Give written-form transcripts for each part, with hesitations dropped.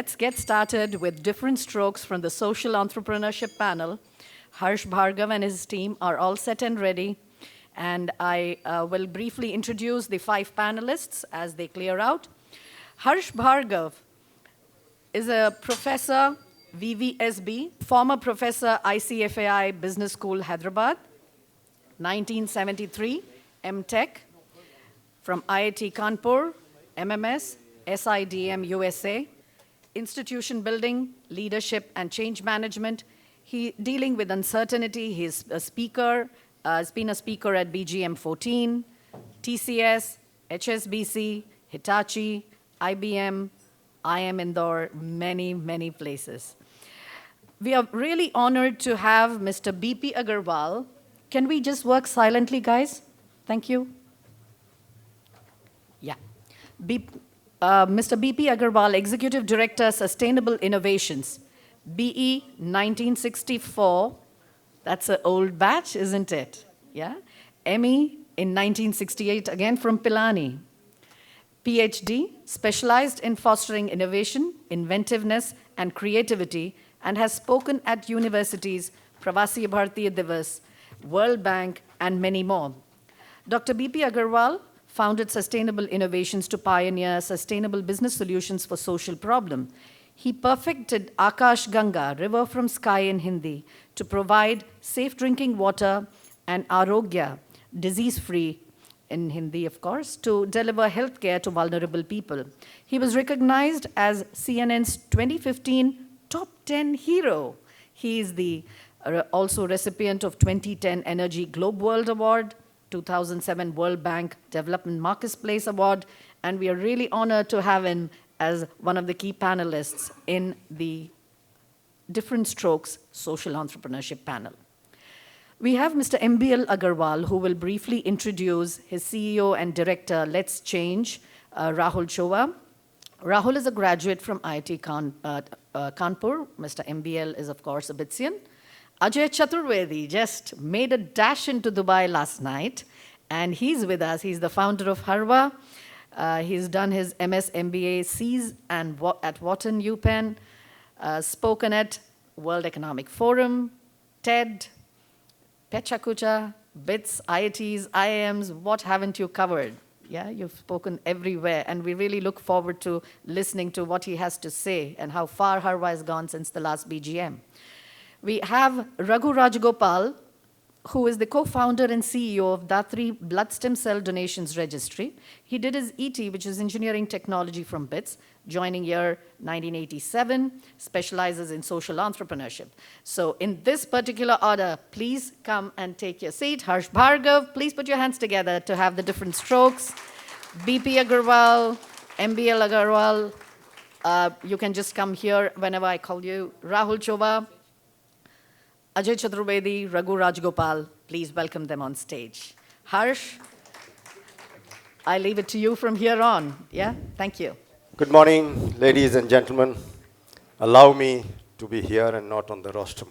let's get started with different strokes from the Social Entrepreneurship panel. Harsh Bhargav and his team are all set and ready. And I will briefly introduce the 5 panelists as they clear out. Harsh Bhargav is a professor, VVSB, former professor, ICFAI Business School, Hyderabad, 1973, M.Tech, from IIT Kanpur, MMS, SIDM USA, institution building, leadership, and change management. He dealing with uncertainty. He's a speaker, has been a speaker at BGM 14, TCS, HSBC, Hitachi, IBM, IM Indore, many, many places. We are really honored to have Mr. BP Agarwal. Can we just work silently, guys? Thank you. Yeah. Mr. BP Agarwal, Executive Director, Sustainable Innovations, BE 1964. That's an old batch, isn't it? Yeah. ME in 1968, again from Pilani. PhD, specialized in fostering innovation, inventiveness, and creativity, and has spoken at universities, Pravasi Bharatiya Divas, World Bank, and many more. Dr. BP Agarwal founded Sustainable Innovations to pioneer sustainable business solutions for social problems. He perfected Akash Ganga, river from sky in Hindi, to provide safe drinking water and Arogya, disease-free, in Hindi, of course, to deliver healthcare to vulnerable people. He was recognized as CNN's 2015 Top 10 Hero. He is the also recipient of 2010 Energy Globe World Award, 2007 World Bank Development Marketplace Award, and we are really honored to have him as one of the key panelists in the Different Strokes Social Entrepreneurship panel. We have Mr. MBL Agarwal, who will briefly introduce his CEO and director, Let's Change, Rahul Chova. Rahul is a graduate from IIT Kanpur. Mr. MBL is, of course, a Bitsian. Ajay Chaturvedi just made a dash into Dubai last night, and he's with us. He's the founder of Harva. He's done his MS MBA Cs and at Wharton UPenn, spoken at World Economic Forum, TED, Pechakucha, BITS, IITs, IIMs, what haven't you covered? Yeah, you've spoken everywhere, and we really look forward to listening to what he has to say and how far Harva has gone since the last BGM. We have Raghu Rajgopal, who is the co-founder and CEO of Datri Blood Stem Cell Donations Registry. He did his ET, which is Engineering Technology from BITS, joining year 1987, specializes in social entrepreneurship. So in this particular order, please come and take your seat. Harsh Bhargav, please put your hands together to have the different strokes. BP Agarwal, MBL Agarwal, you can just come here whenever I call you. Rahul Chova, Ajay Chaturvedi, Raghu Rajgopal, please welcome them on stage. Harsh, I leave it to you from here on. Yeah, thank you. Good morning, ladies and gentlemen. Allow me to be here and not on the rostrum.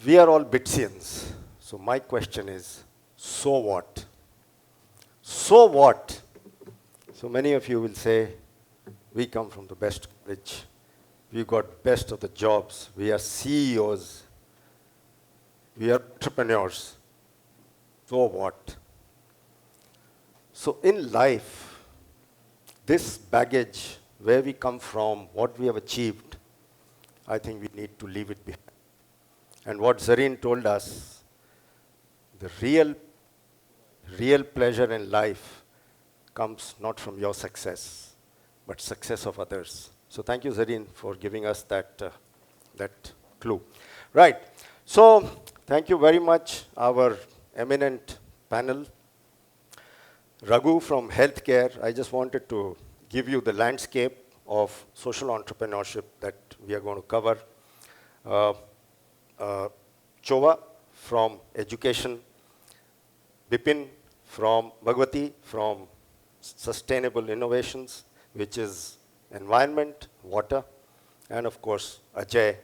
We are all Bitsians, so my question is, so what? So what? So many of you will say, we come from the best village. We got best of the jobs. We are CEOs. We are entrepreneurs. So what? So in life, this baggage, where we come from, what we have achieved, I think we need to leave it behind. And what Zareen told us, the real pleasure in life comes not from your success, but success of others. So thank you, Zareen, for giving us that clue. Right. So thank you very much, our eminent panel. Raghu from healthcare, I just wanted to give you the landscape of social entrepreneurship that we are going to cover. Chova from education, Bipin from Bhagwati from sustainable innovations, which is environment, water, and of course, Ajay,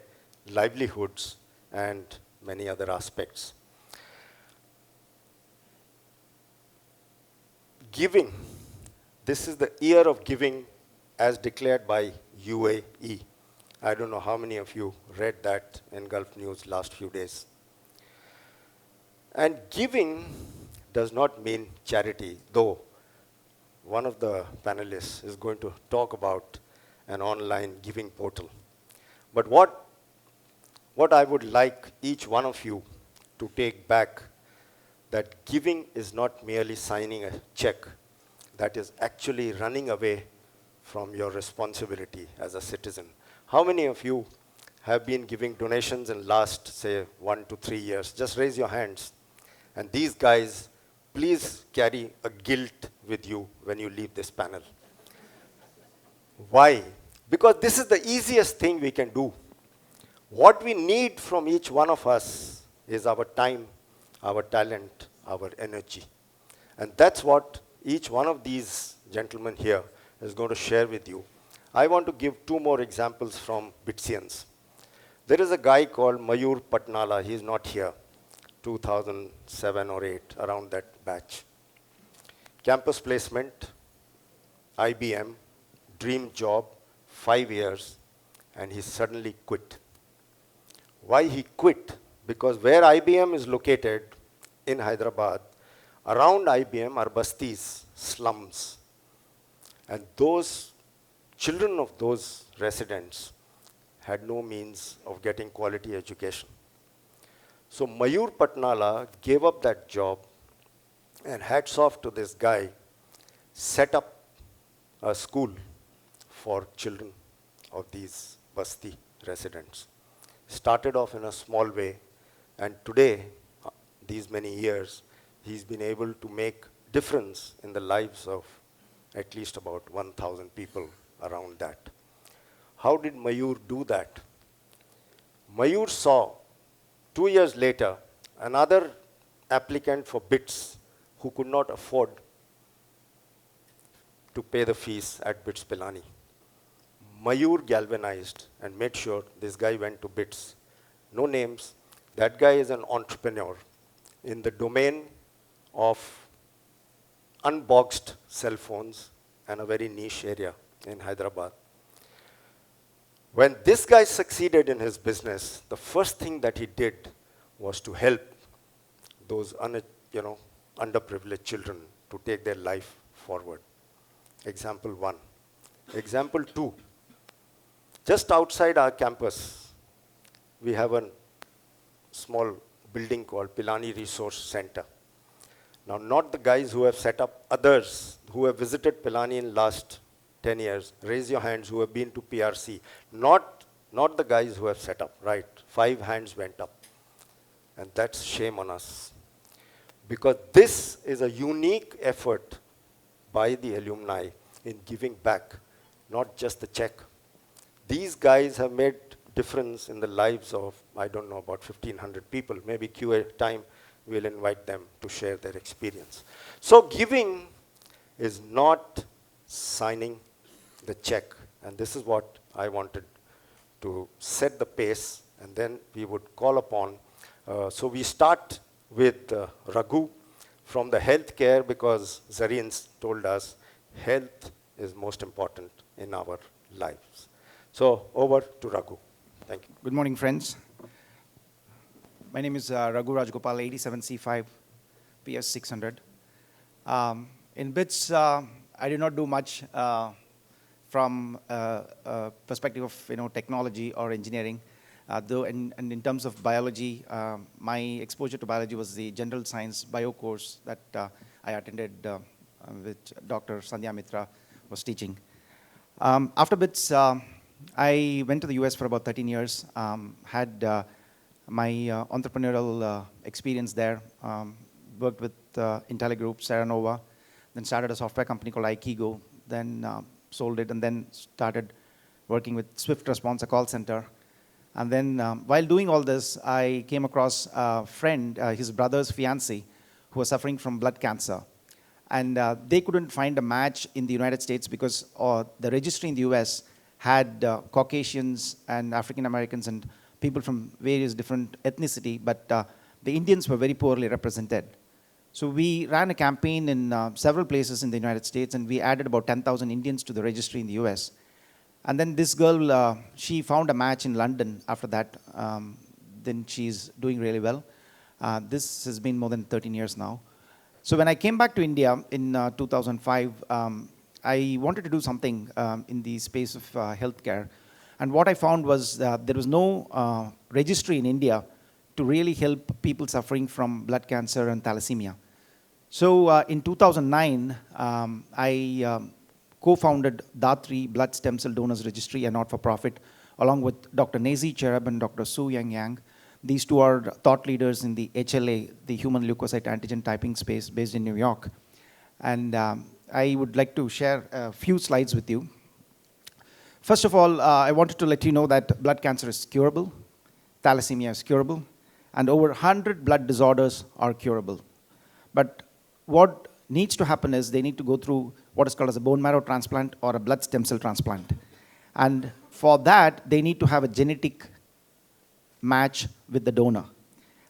livelihoods, and many other aspects. Giving. This is the year of giving as declared by UAE. I don't know how many of you read that in Gulf News last few days. And giving does not mean charity, though one of the panelists is going to talk about an online giving portal. But what I would like each one of you to take back, that giving is not merely signing a check, that is actually running away from your responsibility as a citizen. How many of you have been giving donations in last, say, 1 to 3 years? Just raise your hands. And these guys, please carry a guilt with you when you leave this panel. Why? Because this is the easiest thing we can do. What we need from each one of us is our time, our talent, our energy. And that's what each one of these gentlemen here is going to share with you. I want to give 2 more examples from Bitsians. There is a guy called Mayur Patnala. He's not here. 2007 or 8, around that batch. Campus placement, IBM, dream job, 5 years, and he suddenly quit. Why he quit? Because where IBM is located in Hyderabad, around IBM are bastis, slums. And those children of those residents had no means of getting quality education. So Mayur Patnala gave up that job, and hats off to this guy, set up a school for children of these basti residents. Started off in a small way, and today, these many years, he's been able to make difference in the lives of at least about 1,000 people around that. How did Mayur do that? Mayur saw 2 years later, another applicant for BITS who could not afford to pay the fees at BITS Pilani. Mayur galvanized and made sure this guy went to BITS. No names. That guy is an entrepreneur in the domain of unboxed cell phones and a very niche area in Hyderabad. When this guy succeeded in his business, the first thing that he did was to help those underprivileged children to take their life forward. Example 1. Example 2. Just outside our campus, we have a small building called Pilani Resource Center. Now, not the guys who have set up, others who have visited Pilani in last 10 years, raise your hands who have been to PRC. Not the guys who have set up, right? 5 hands went up. And that's shame on us. Because this is a unique effort by the alumni in giving back, not just the check. These guys have made difference in the lives of, I don't know, about 1,500 people. Maybe QA time, we'll invite them to share their experience. So giving is not signing the check. And this is what I wanted to set the pace, and then we would call upon. So we start with Raghu from the healthcare, because Zareen told us health is most important in our lives. So over to Raghu. Thank you. Good morning, friends. My name is Raghu Rajgopal, 87C5, PS 600. In BITS, I did not do much from perspective of technology or engineering. Though, and in terms of biology, my exposure to biology was the general science bio course that I attended, which Dr. Sandhya Mitra was teaching. After BITS, I went to the US for about 13 years, had my entrepreneurial experience there, worked with IntelliGroup, Seranova, then started a software company called Aikigo, then sold it, and then started working with Swift Response, a call center. And then while doing all this, I came across a friend, his brother's fiancé, who was suffering from blood cancer. And they couldn't find a match in the United States because the registry in the US had Caucasians and African Americans and people from various different ethnicity, but the Indians were very poorly represented. So we ran a campaign in several places in the United States, and we added about 10,000 Indians to the registry in the US. And then this girl, she found a match in London after that. Then she's doing really well. This has been more than 13 years now. So when I came back to India in 2005, I wanted to do something in the space of healthcare. And what I found was there was no registry in India to really help people suffering from blood cancer and thalassemia. So in 2009, I co-founded Datri Blood Stem Cell Donors Registry, a not-for-profit, along with Dr. Nazi Cherub and Dr. Su Yang Yang. These two are thought leaders in the HLA, the human leukocyte antigen typing space based in New York. And I would like to share a few slides with you. First of all, I wanted to let you know that blood cancer is curable, thalassemia is curable, and over 100 blood disorders are curable. But what needs to happen is they need to go through what is called as a bone marrow transplant or a blood stem cell transplant. And for that, they need to have a genetic match with the donor.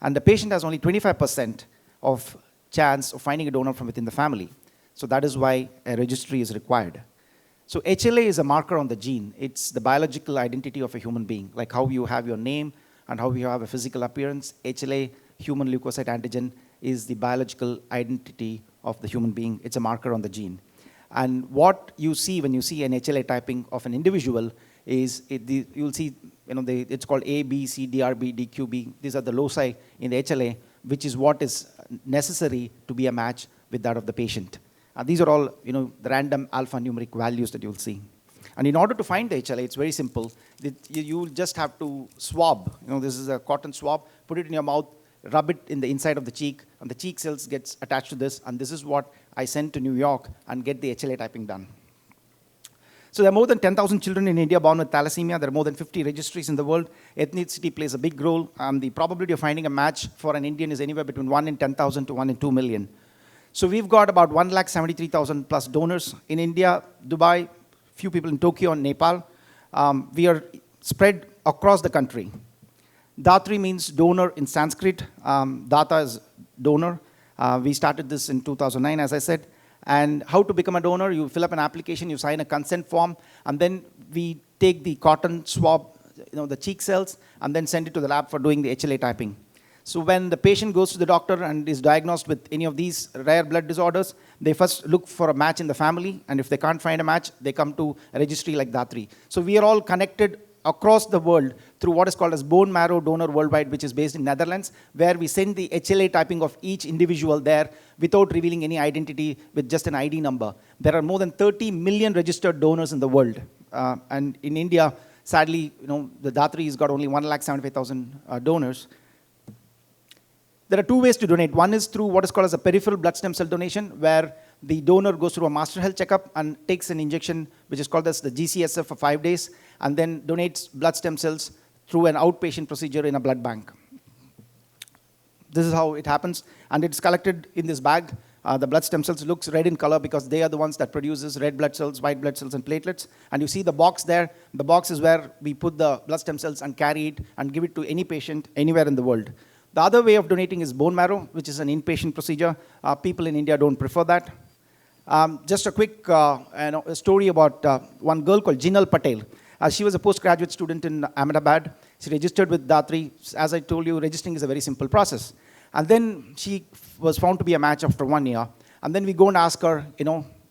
And the patient has only 25% of chance of finding a donor from within the family. So that is why a registry is required. So HLA is a marker on the gene. It's the biological identity of a human being, like how you have your name and how you have a physical appearance. HLA, human leukocyte antigen, is the biological identity of the human being. It's a marker on the gene. And what you see when you see an HLA typing of an individual is you'll see, it's called A, B, C, DRB, DQB. These are the loci in the HLA, which is what is necessary to be a match with that of the patient. These are all, the random alphanumeric values that you'll see. And in order to find the HLA, it's very simple. You'll just have to swab. This is a cotton swab. Put it in your mouth, rub it in the inside of the cheek, and the cheek cells gets attached to this. And this is what I send to New York and get the HLA typing done. So there are more than 10,000 children in India born with thalassemia. There are more than 50 registries in the world. Ethnicity plays a big role. The probability of finding a match for an Indian is anywhere between 1 in 10,000 to 1 in 2 million. So we've got about 173,000 plus donors in India, Dubai, few people in Tokyo and Nepal. We are spread across the country. Datri means donor in Sanskrit. Data is donor. We started this in 2009, as I said. And how to become a donor, you fill up an application, you sign a consent form, and then we take the cotton swab, the cheek cells, and then send it to the lab for doing the HLA typing. So when the patient goes to the doctor and is diagnosed with any of these rare blood disorders, they first look for a match in the family, and if they can't find a match, they come to a registry like Datri. So we are all connected across the world through what is called as Bone Marrow Donor Worldwide, which is based in Netherlands, where we send the HLA typing of each individual there without revealing any identity with just an ID number. There are more than 30 million registered donors in the world. And in India, sadly, the Datri has got only 175,000 donors. There are two ways to donate. One is through what is called as a peripheral blood stem cell donation, where the donor goes through a master health checkup and takes an injection, which is called as the GCSF for 5 days, and then donates blood stem cells through an outpatient procedure in a blood bank. This is how it happens, and it's collected in this bag. The blood stem cells looks red in color because they are the ones that produces red blood cells, white blood cells, and platelets. And you see the box there. The box is where we put the blood stem cells and carry it and give it to any patient anywhere in the world. The other way of donating is bone marrow, which is an inpatient procedure. People in India don't prefer that. Just a quick story about one girl called Jinal Patel. She was a postgraduate student in Ahmedabad. She registered with Datri. As I told you, registering is a very simple process. And then she was found to be a match after 1 year. And then we go and ask her,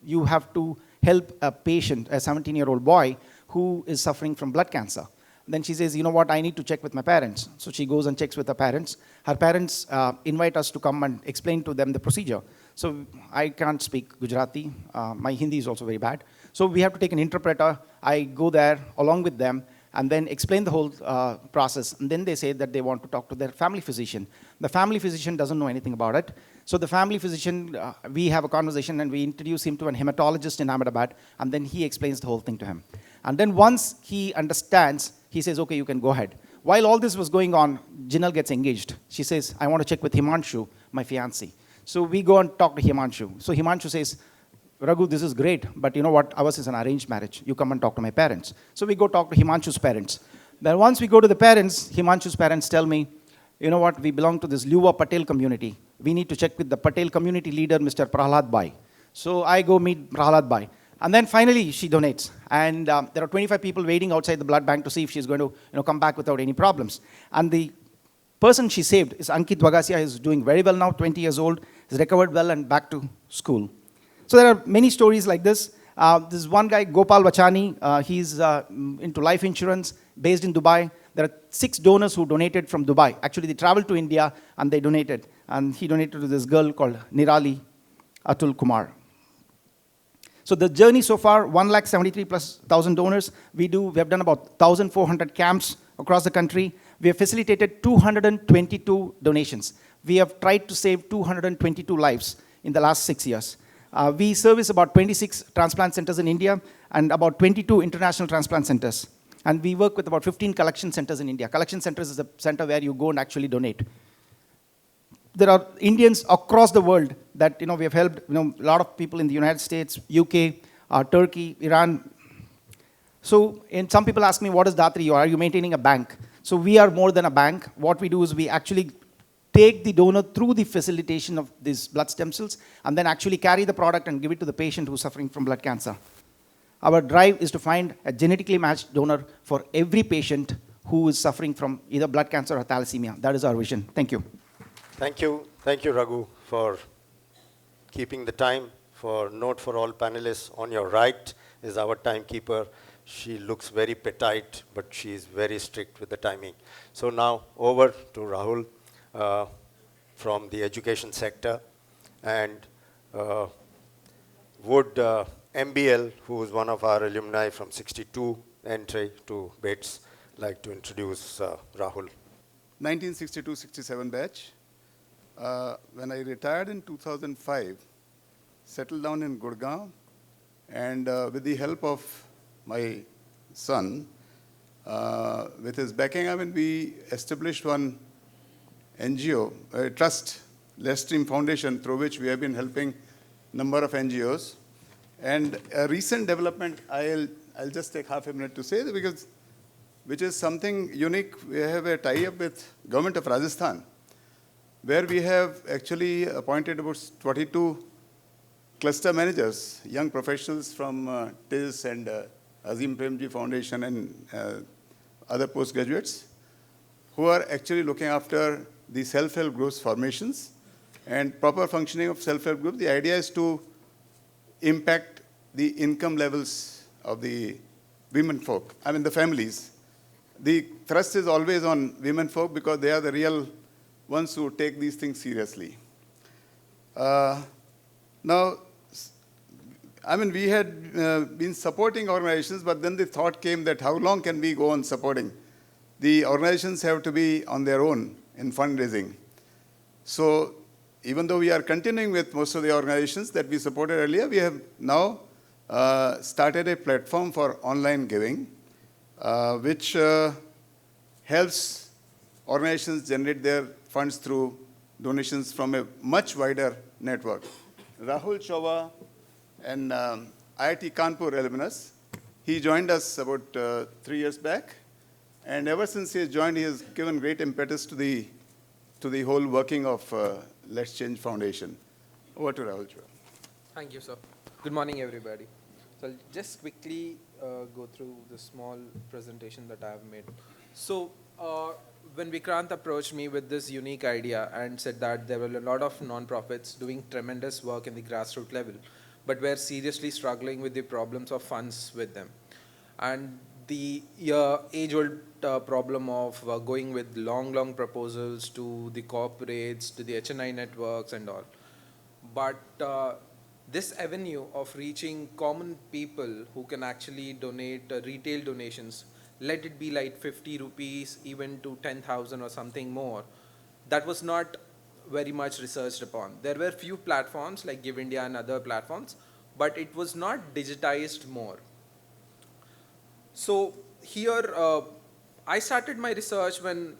you have to help a patient, a 17-year-old boy, who is suffering from blood cancer. Then she says, I need to check with my parents. So she goes and checks with her parents. Her parents invite us to come and explain to them the procedure. So I can't speak Gujarati. My Hindi is also very bad. So we have to take an interpreter. I go there along with them and then explain the whole process. And then they say that they want to talk to their family physician. The family physician doesn't know anything about it. So the family physician, we have a conversation and we introduce him to an hematologist in Ahmedabad, and then he explains the whole thing to him. And then once he understands, he says, okay, you can go ahead. While all this was going on, Jinal gets engaged. She says, I want to check with Himanshu, my fiancé. So we go and talk to Himanshu. So Himanshu says, Raghu, this is great, but you know what? Ours is an arranged marriage. You come and talk to my parents. So we go talk to Himanshu's parents. Then once we go to the parents, Himanshu's parents tell me, you know what? We belong to this Luva Patel community. we need to check with the Patel community leader, Mr. Prahlad Bhai. So I go meet Prahlad Bhai. And then finally, she donates. And there are 25 people waiting outside the blood bank to see if she's going to come back without any problems. And the person she saved is Ankit Wagasia. He's doing very well now, 20 years old. He's recovered well and back to school. So there are many stories like this. This one guy, Gopal Vachani, he's into life insurance, based in Dubai. There are 6 donors who donated from Dubai. Actually, they traveled to India and they donated. And he donated to this girl called Nirali Atul Kumar. So the journey so far, 1,73,000+ donors. We have done about 1,400 camps across the country. We have facilitated 222 donations. We have tried to save 222 lives in the last 6 years. We service about 26 transplant centers in India and about 22 international transplant centers. And we work with about 15 collection centers in India. Collection centers is a center where you go and actually donate. There are Indians across the world that we have helped. A lot of people in the United States, UK, Turkey, Iran. So, and some people ask me, what is Datri? Are you maintaining a bank? So we are more than a bank. What we do is we actually take the donor through the facilitation of these blood stem cells and then actually carry the product and give it to the patient who's suffering from blood cancer. Our drive is to find a genetically matched donor for every patient who is suffering from either blood cancer or thalassemia. That is our vision. Thank you. Thank you. Thank you, Raghu, for keeping the time. For note for all panelists, on your right is our timekeeper. She looks very petite, but she is very strict with the timing. So now over to Rahul from the education sector. And would MBL, who is one of our alumni from 62 entry to BITS, like to introduce Rahul. 1962-67 batch. When I retired in 2005, settled down in Gurgaon, and with the help of my son, with his backing, we established one NGO, a trust, Leftstream Foundation, through which we have been helping number of NGOs. And a recent development, I'll just take half a minute to say, because which is something unique. We have a tie-up with government of Rajasthan, where we have actually appointed about 22 cluster managers, young professionals from TIS and Azim Premji Foundation and other postgraduates, who are actually looking after the self-help groups formations and proper functioning of self-help group. The idea is to impact the income levels of the women folk, the families. The thrust is always on women folk because they are the real ones who take these things seriously. Now, we had been supporting organizations, but then the thought came that how long can we go on supporting? The organizations have to be on their own in fundraising. So even though we are continuing with most of the organizations that we supported earlier, we have now started a platform for online giving, which helps organizations generate their funds through donations from a much wider network. Rahul Chauva and IIT Kanpur alumnus, he joined us about 3 years back. And ever since he has joined, he has given great impetus to the whole working of Let's Change Foundation. Over to Rahul Chauva. Thank you, sir. Good morning, everybody. So I'll just quickly go through the small presentation that I have made. So when Vikrant approached me with this unique idea and said that there were a lot of non-profits doing tremendous work in the grassroots level, but were seriously struggling with the problems of funds with them. And the age-old problem of going with long proposals to the corporates, to the HNI networks and all. But this avenue of reaching common people who can actually donate retail donations, let it be like 50 rupees, even to 10,000 or something more, that was not very much researched upon. There were few platforms like Give India and other platforms, but it was not digitized more. So here, I started my research when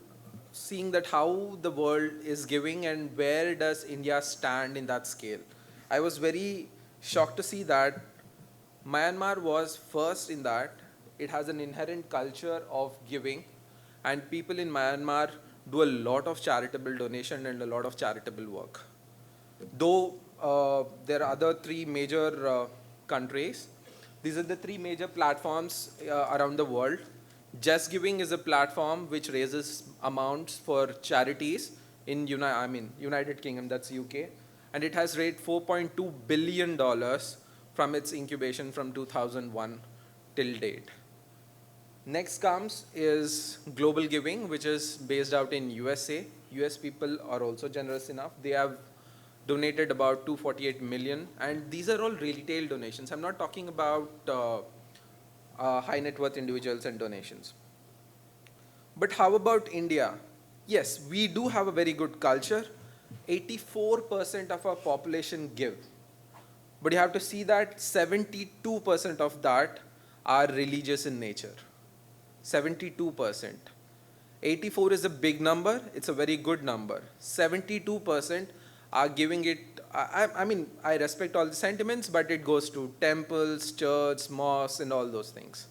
seeing that how the world is giving and where does India stand in that scale. I was very shocked to see that Myanmar was first in that. It has an inherent culture of giving, and people in Myanmar do a lot of charitable donation and a lot of charitable work. Though there are other three major countries, these are the three major platforms around the world. Just Giving is a platform which raises amounts for charities in United Kingdom, that's UK, and it has raised $4.2 billion from its incubation from 2001 till date. Next comes is Global Giving, which is based out in USA. US people are also generous enough. They have donated about 248 million, and these are all retail donations. I'm not talking about high net worth individuals and donations. But how about India? Yes, we do have a very good culture. 84% of our population give. But you have to see that 72% of that are religious in nature. 72%. 84 is a big number, it's a very good number. 72% are giving it, I respect all the sentiments, but it goes to temples, church, mosques, and all those things.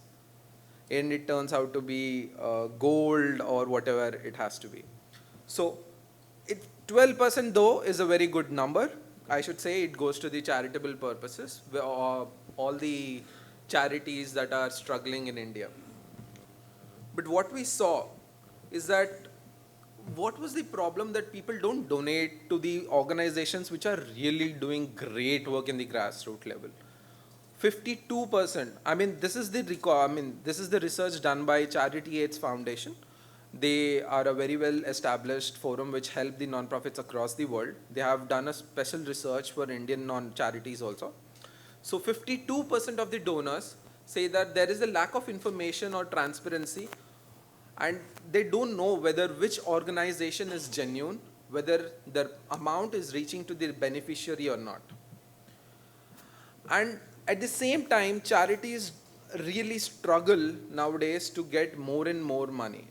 And it turns out to be gold or whatever it has to be. So 12% though is a very good number. I should say it goes to the charitable purposes, all the charities that are struggling in India. But what we saw is that what was the problem that people don't donate to the organizations which are really doing great work in the grassroots level. 52%. This is the research done by Charity AIDS Foundation. They are a very well established forum which help the non-profits across the world. They have done a special research for Indian non-charities also. So 52% of the donors say that there is a lack of information or transparency, and they don't know whether which organization is genuine, whether the amount is reaching to the beneficiary or not. And at the same time, charities really struggle nowadays to get more and more money.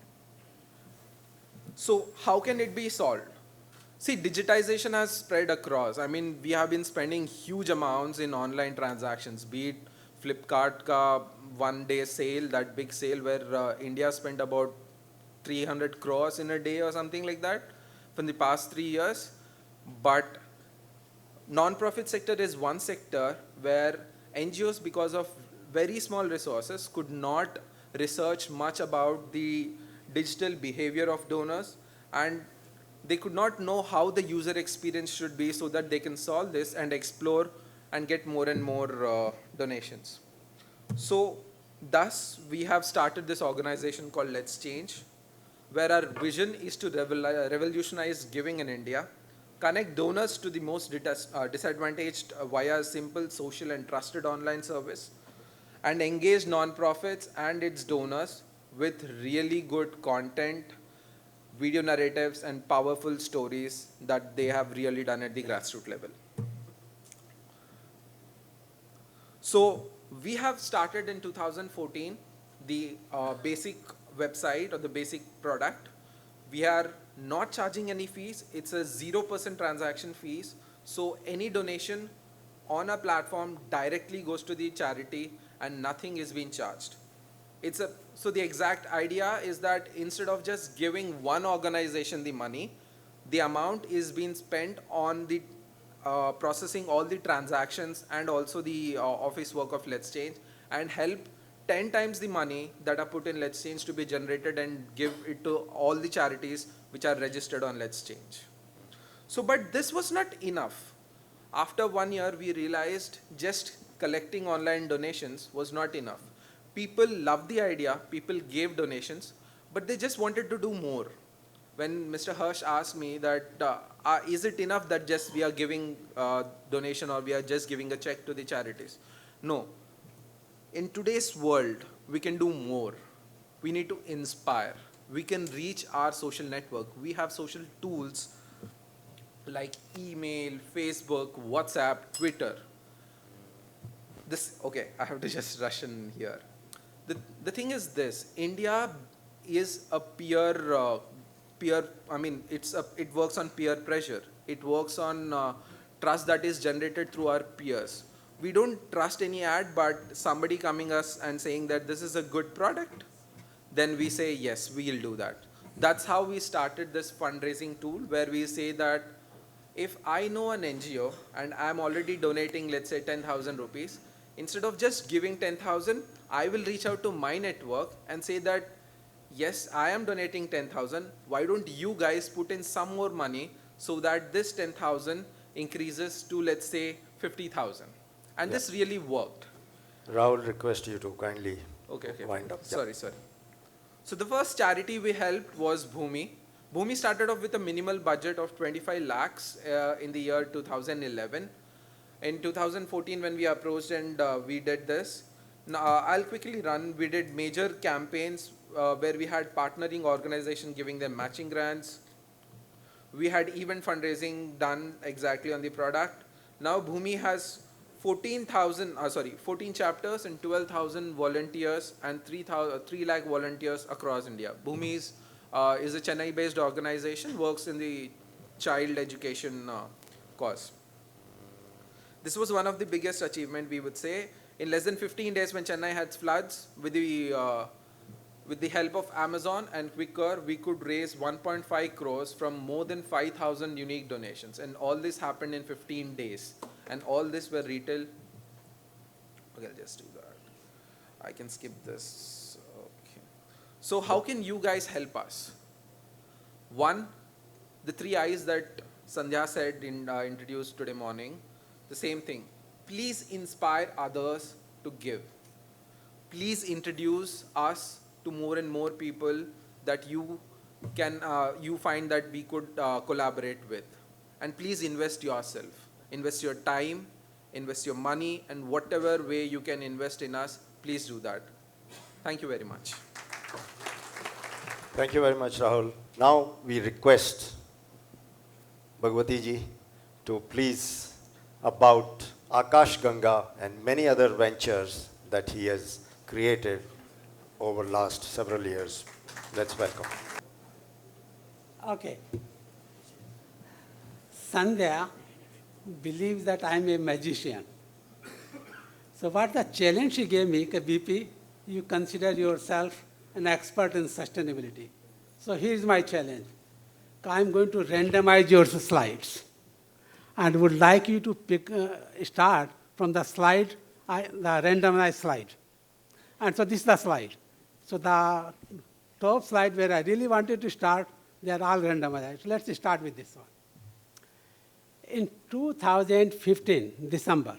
So how can it be solved? See, digitization has spread across. We have been spending huge amounts in online transactions, be it Flipkart ka one-day sale, that big sale where India spent about 300 crores in a day or something like that from the past 3 years. But non-profit sector is one sector where NGOs, because of very small resources, could not research much about the digital behavior of donors, and they could not know how the user experience should be so that they can solve this and explore and get more and more donations. So thus we have started this organization called Let's Change, where our vision is to revolutionize giving in India, connect donors to the most disadvantaged via a simple, social, and trusted online service, and engage nonprofits and its donors with really good content, video narratives, and powerful stories that they have really done at the grassroots level. So we have started in 2014 the basic website or the basic product. We are not charging any fees. It's a 0% transaction fees. So any donation on a platform directly goes to the charity and nothing is being charged. So the exact idea is that instead of just giving one organization the money, the amount is being spent on the processing all the transactions and also the office work of Let's Change, and help 10 times the money that are put in Let's Change to be generated and give it to all the charities which are registered on Let's Change. So, but this was not enough. After 1 year, we realized just collecting online donations was not enough. People loved the idea, people gave donations, but they just wanted to do more. When Mr. Hirsch asked me that, is it enough that just we are giving donation or we are just giving a check to the charities? No. In today's world, we can do more. We need to inspire. We can reach our social network. We have social tools like email, Facebook, WhatsApp, Twitter. Okay, I have to just rush in here. The thing is this: India is a it works on peer pressure. It works on trust that is generated through our peers. We don't trust any ad, but somebody coming us and saying that this is a good product, then we say yes, we'll do that. That's how we started this fundraising tool, where we say that if I know an NGO and I'm already donating, let's say 10,000 rupees, instead of just giving 10,000, I will reach out to my network and say that, yes, I am donating 10,000. Why don't you guys put in some more money so that this 10,000 increases to, let's say, 50,000. And Yeah. this really worked. Rahul, request you to kindly Okay. wind up. Yeah. Sorry. So the first charity we helped was Bhumi. Bhumi started off with a minimal budget of 25 lakhs in the year 2011. In 2014, when we approached and we did this, now, I'll quickly run. We did major campaigns where we had partnering organizations giving them matching grants. We had event fundraising done exactly on the product. Now Bhumi has 14 chapters and 12,000 volunteers and 3 lakh volunteers across India. Bhumi is a Chennai-based organization, works in the child education cause. This was one of the biggest achievement, we would say. In less than 15 days, when Chennai had floods, with the help of Amazon and Quicker, we could raise 1.5 crores from more than 5,000 unique donations. And all this happened in 15 days. And all this were retail. Okay, I'll just do that. I can skip this. Okay. So how can you guys help us? One, the 3 I's that Sandhya said introduced today morning, the same thing. Please inspire others to give. Please introduce us to more and more people that you find that we could collaborate with. And please invest yourself. Invest your time, invest your money, and whatever way you can invest in us, please do that. Thank you very much. Thank you very much, Rahul. Now we request Bhagwati ji to please about Akash Ganga and many other ventures that he has created over last several years. Let's welcome. Okay. Sandhya believes that I am a magician. So what the challenge she gave me, BP, you consider yourself an expert in sustainability. So here is my challenge. I am going to randomize your slides and would like you to start from the slide, the randomized slide. And so this is the slide. So the top slide where I really wanted to start, they are all randomized. Let's start with this one. In 2015, December,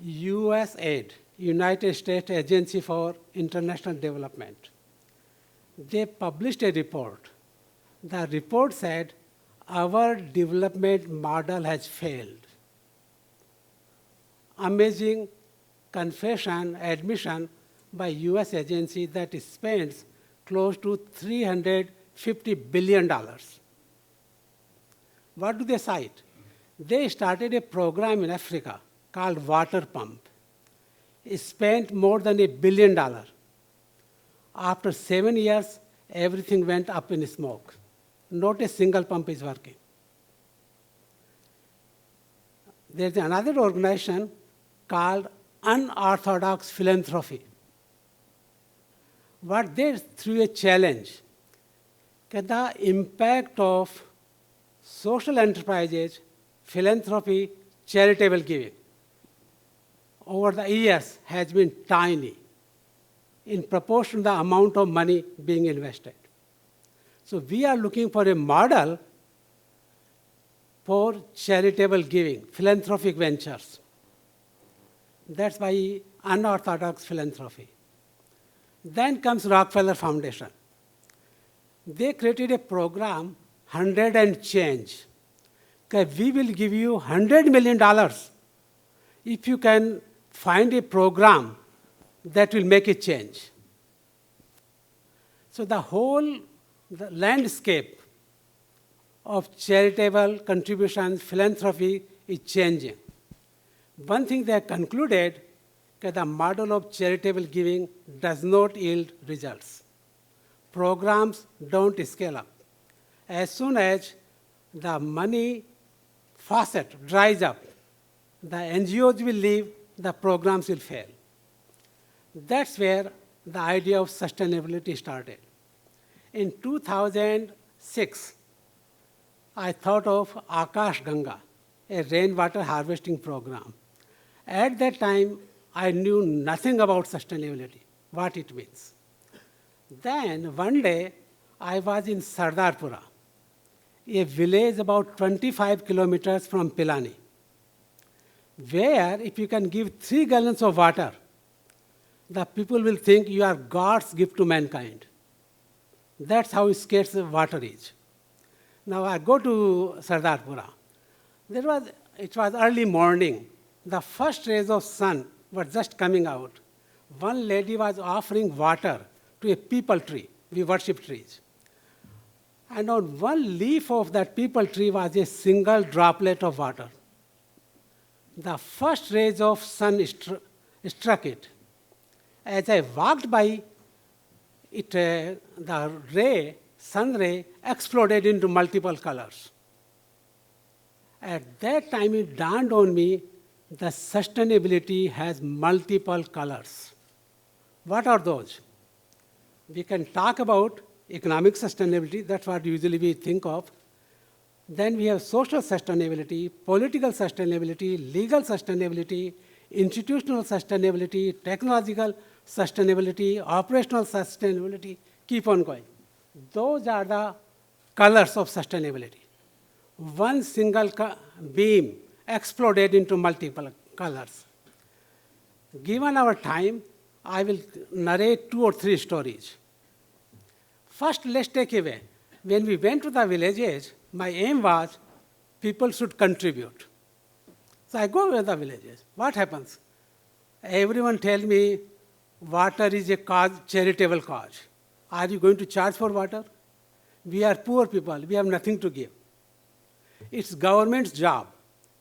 USAID, United States Agency for International Development, they published a report. The report said, our development model has failed. Amazing confession, admission by US agency that spends close to $350 billion. What do they cite? They started a program in Africa called Water Pump. It spent more than $1 billion. After 7 years, everything went up in smoke. Not a single pump is working. There's another organization called Unorthodox Philanthropy. What they threw a challenge, the impact of social enterprises, philanthropy, charitable giving over the years has been tiny in proportion to the amount of money being invested. So we are looking for a model for charitable giving, philanthropic ventures. That's why unorthodox philanthropy. Then comes Rockefeller Foundation. They created a program, 100 and change. Okay, we will give you $100 million if you can find a program that will make a change. So the whole landscape of charitable contributions, philanthropy is changing. One thing they concluded, that the model of charitable giving does not yield results. Programs don't scale up. As soon as the money faucet dries up, the NGOs will leave, the programs will fail. That's where the idea of sustainability started. In 2006, I thought of Akash Ganga, a rainwater harvesting program. At that time, I knew nothing about sustainability, what it means. Then one day, I was in Sardarpura, a village about 25 kilometers from Pilani, where if you can give 3 gallons of water, the people will think you are God's gift to mankind. That's how scarce water is. Now I go to Sardarpura. It was early morning. The first rays of sun were just coming out. One lady was offering water to a peepal tree. We worship trees. And on one leaf of that peepal tree was a single droplet of water. The first rays of sun struck it. As I walked by, the sun ray, exploded into multiple colors. At that time, it dawned on me that sustainability has multiple colors. What are those? We can talk about economic sustainability, that's what usually we think of. Then we have social sustainability, political sustainability, legal sustainability, institutional sustainability, technological sustainability, operational sustainability, keep on going. Those are the colors of sustainability. One single beam exploded into multiple colors. Given our time, I will narrate 2 or 3 stories. First, let's take away. When we went to the villages, my aim was people should contribute. So I go to the villages. What happens? Everyone tells me water is a cause, charitable cause. Are you going to charge for water? We are poor people. We have nothing to give. It's government's job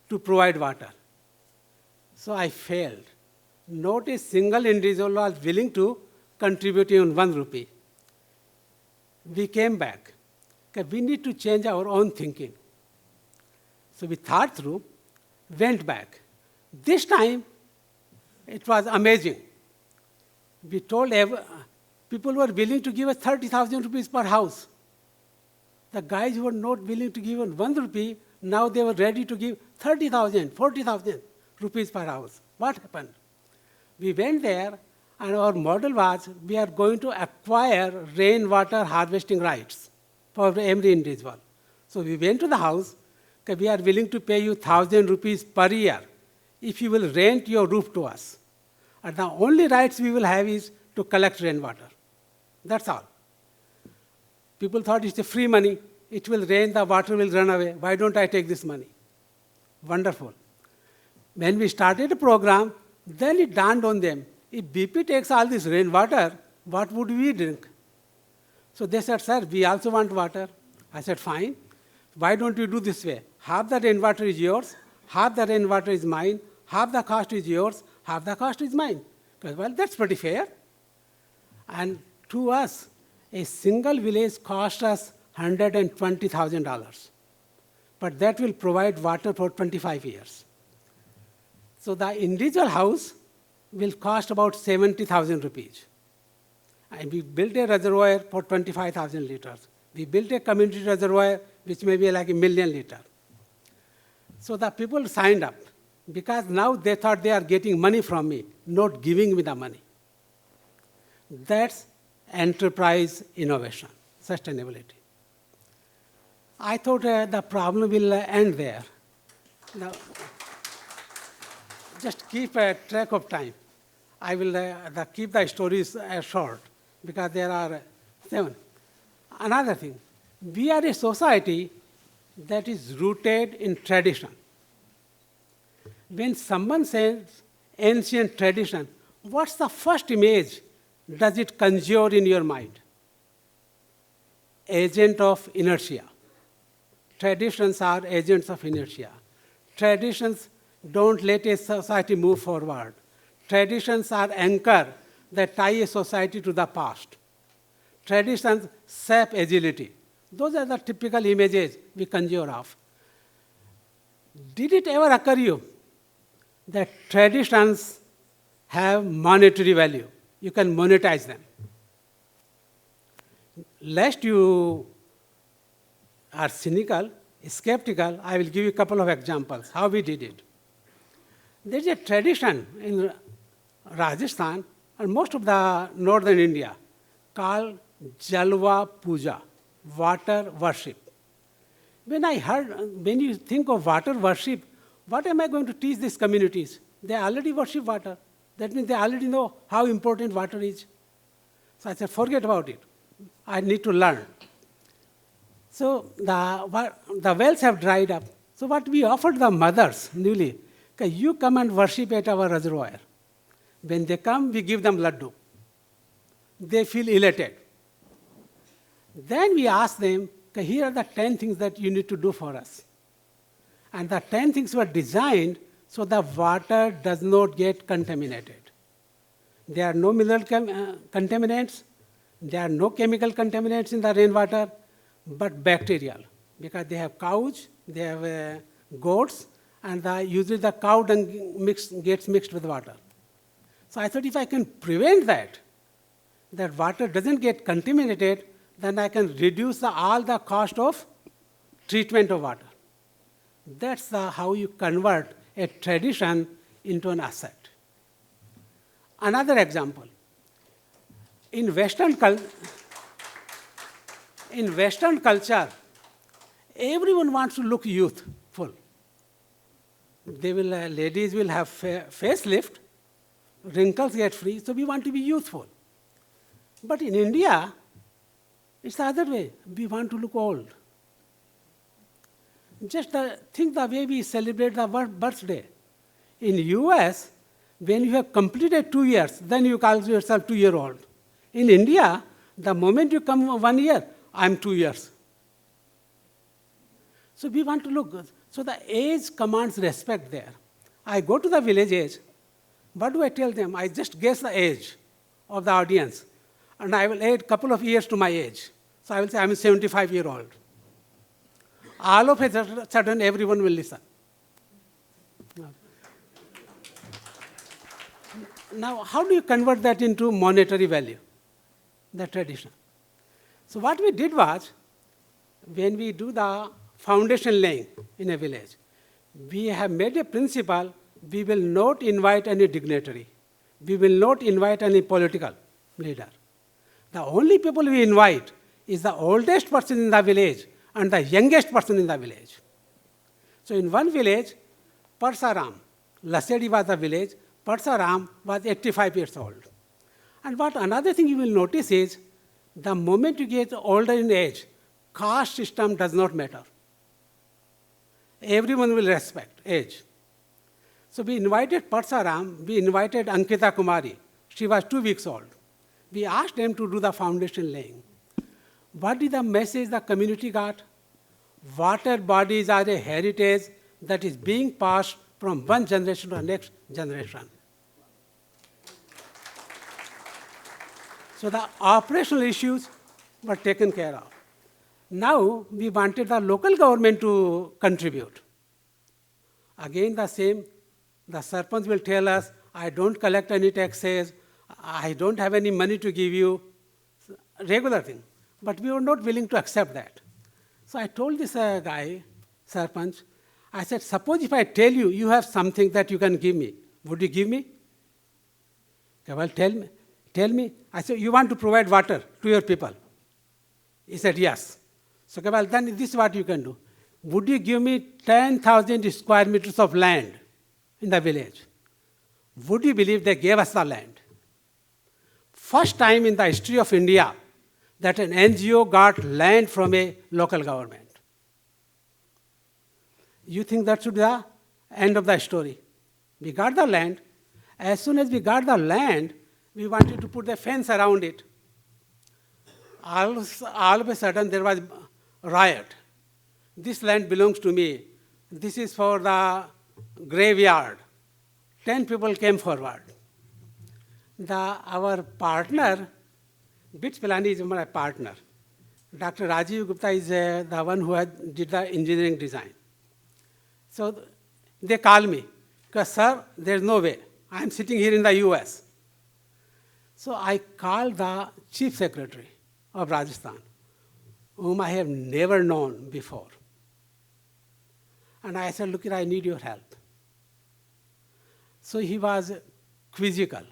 to provide water. So I failed. Not a single individual was willing to contribute even 1 rupee. We came back. Okay, we need to change our own thinking. So we thought through, went back. This time, it was amazing. We told people were willing to give us 30,000 rupees per house. The guys who were not willing to give even 1 rupee, now they were ready to give 30,000, 40,000 rupees per house. What happened? We went there, and our model was we are going to acquire rainwater harvesting rights for every individual. So we went to the house. Okay, we are willing to pay you 1,000 rupees per year if you will rent your roof to us. And the only rights we will have is to collect rainwater. That's all. People thought it's a free money. It will rain, the water will run away. Why don't I take this money? Wonderful. When we started the program, then it dawned on them, if BP takes all this rainwater, what would we drink? So they said, sir, we also want water. I said, fine. Why don't you do this way? Half the rainwater is yours, half the rainwater is mine, half the cost is yours, half the cost is mine. Because, well, that's pretty fair. And to us, a single village cost us $120,000. But that will provide water for 25 years. So the individual house will cost about 70,000 rupees. And we built a reservoir for 25,000 liters. We built a community reservoir which may be like 1 million liters. So the people signed up because now they thought they are getting money from me, not giving me the money. That's enterprise innovation, sustainability. I thought the problem will end there. Now, just keep track of time. I will keep the stories short because there are 7. Another thing, we are a society that is rooted in tradition. When someone says ancient tradition, what's the first image does it conjure in your mind? Agent of inertia. Traditions are agents of inertia. Traditions don't let a society move forward. Traditions are anchor that tie a society to the past. Traditions sap agility. Those are the typical images we conjure of. Did it ever occur to you that traditions have monetary value? You can monetize them. Lest you are cynical, skeptical, I will give you a couple of examples how we did it. There's a tradition in Rajasthan and most of the northern India called Jalwa Puja, water worship. When you think of water worship, what am I going to teach these communities? They already worship water. That means they already know how important water is. So I said, forget about it. I need to learn. So the wells have dried up. So what we offered the mothers newly, okay, you come and worship at our reservoir. When they come, we give them laddu. They feel elated. Then we ask them, okay, here are the 10 things that you need to do for us. And the 10 things were designed so the water does not get contaminated. There are no mineral contaminants, there are no chemical contaminants in the rainwater, but bacterial, because they have cows, they have goats, and usually the cow dung gets mixed with water. So I thought if I can prevent that water doesn't get contaminated, then I can reduce all the cost of treatment of water. That's how you convert a tradition into an asset. Another example, in Western culture, everyone wants to look youthful. Ladies will have facelift, wrinkles get free, so we want to be youthful. But in India, it's the other way. We want to look old. Just think the way we celebrate the birthday. In US, when you have completed 2 years, then you call yourself 2-year-old. In India, the moment you come 1 year, I'm 2 years. So we want to look good. So the age commands respect there. I go to the village age. What do I tell them? I just guess the age of the audience. And I will add a couple of years to my age. So I will say I'm a 75-year-old. All of a sudden, everyone will listen. Now, how do you convert that into monetary value, the tradition? So what we did was, when we do the foundation laying in a village, we have made a principle, we will not invite any dignitary. We will not invite any political leader. The only people we invite is the oldest person in the village and the youngest person in the village. So in one village, Parsaram, Lasedi was the village, Parsaram was 85 years old. And what another thing you will notice is, the moment you get older in age, caste system does not matter. Everyone will respect age. So we invited Parsaram, we invited Ankita Kumari. She was 2 weeks old. We asked them to do the foundation laying. What is the message the community got? Water bodies are a heritage that is being passed from one generation to the next generation. So the operational issues were taken care of. Now we wanted the local government to contribute. Again the same, the Sarpanch will tell us, I don't collect any taxes, I don't have any money to give you, regular thing. But we were not willing to accept that. So I told this guy, Sarpanch, I said, suppose if I tell you, you have something that you can give me, would you give me? Okay, well, tell me. I said, you want to provide water to your people? He said, yes. So, okay, well, then this is what you can do. Would you give me 10,000 square meters of land in the village? Would you believe they gave us the land? First time in the history of India that an NGO got land from a local government. You think that should be the end of the story? We got the land. As soon as we got the land, we wanted to put a fence around it. All of a sudden, there was a riot. This land belongs to me. This is for the graveyard. 10 people came forward. Our partner, Bits Pilani is my partner. Dr. Rajiv Gupta is the one who did the engineering design. So they call me, because sir, there's no way. I'm sitting here in the US. So I called the chief secretary of Rajasthan, whom I have never known before. And I said, look, I need your help. So he was quizzical.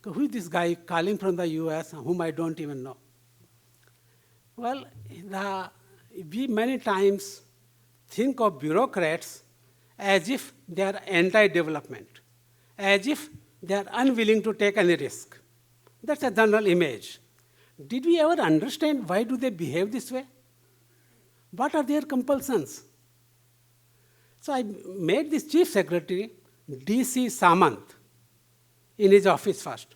Who is this guy calling from the US whom I don't even know? Well, we many times think of bureaucrats as if they are anti-development, as if they are unwilling to take any risk. That's a general image. Did we ever understand why do they behave this way? What are their compulsions? So I made this chief secretary, DC Samant, in his office first.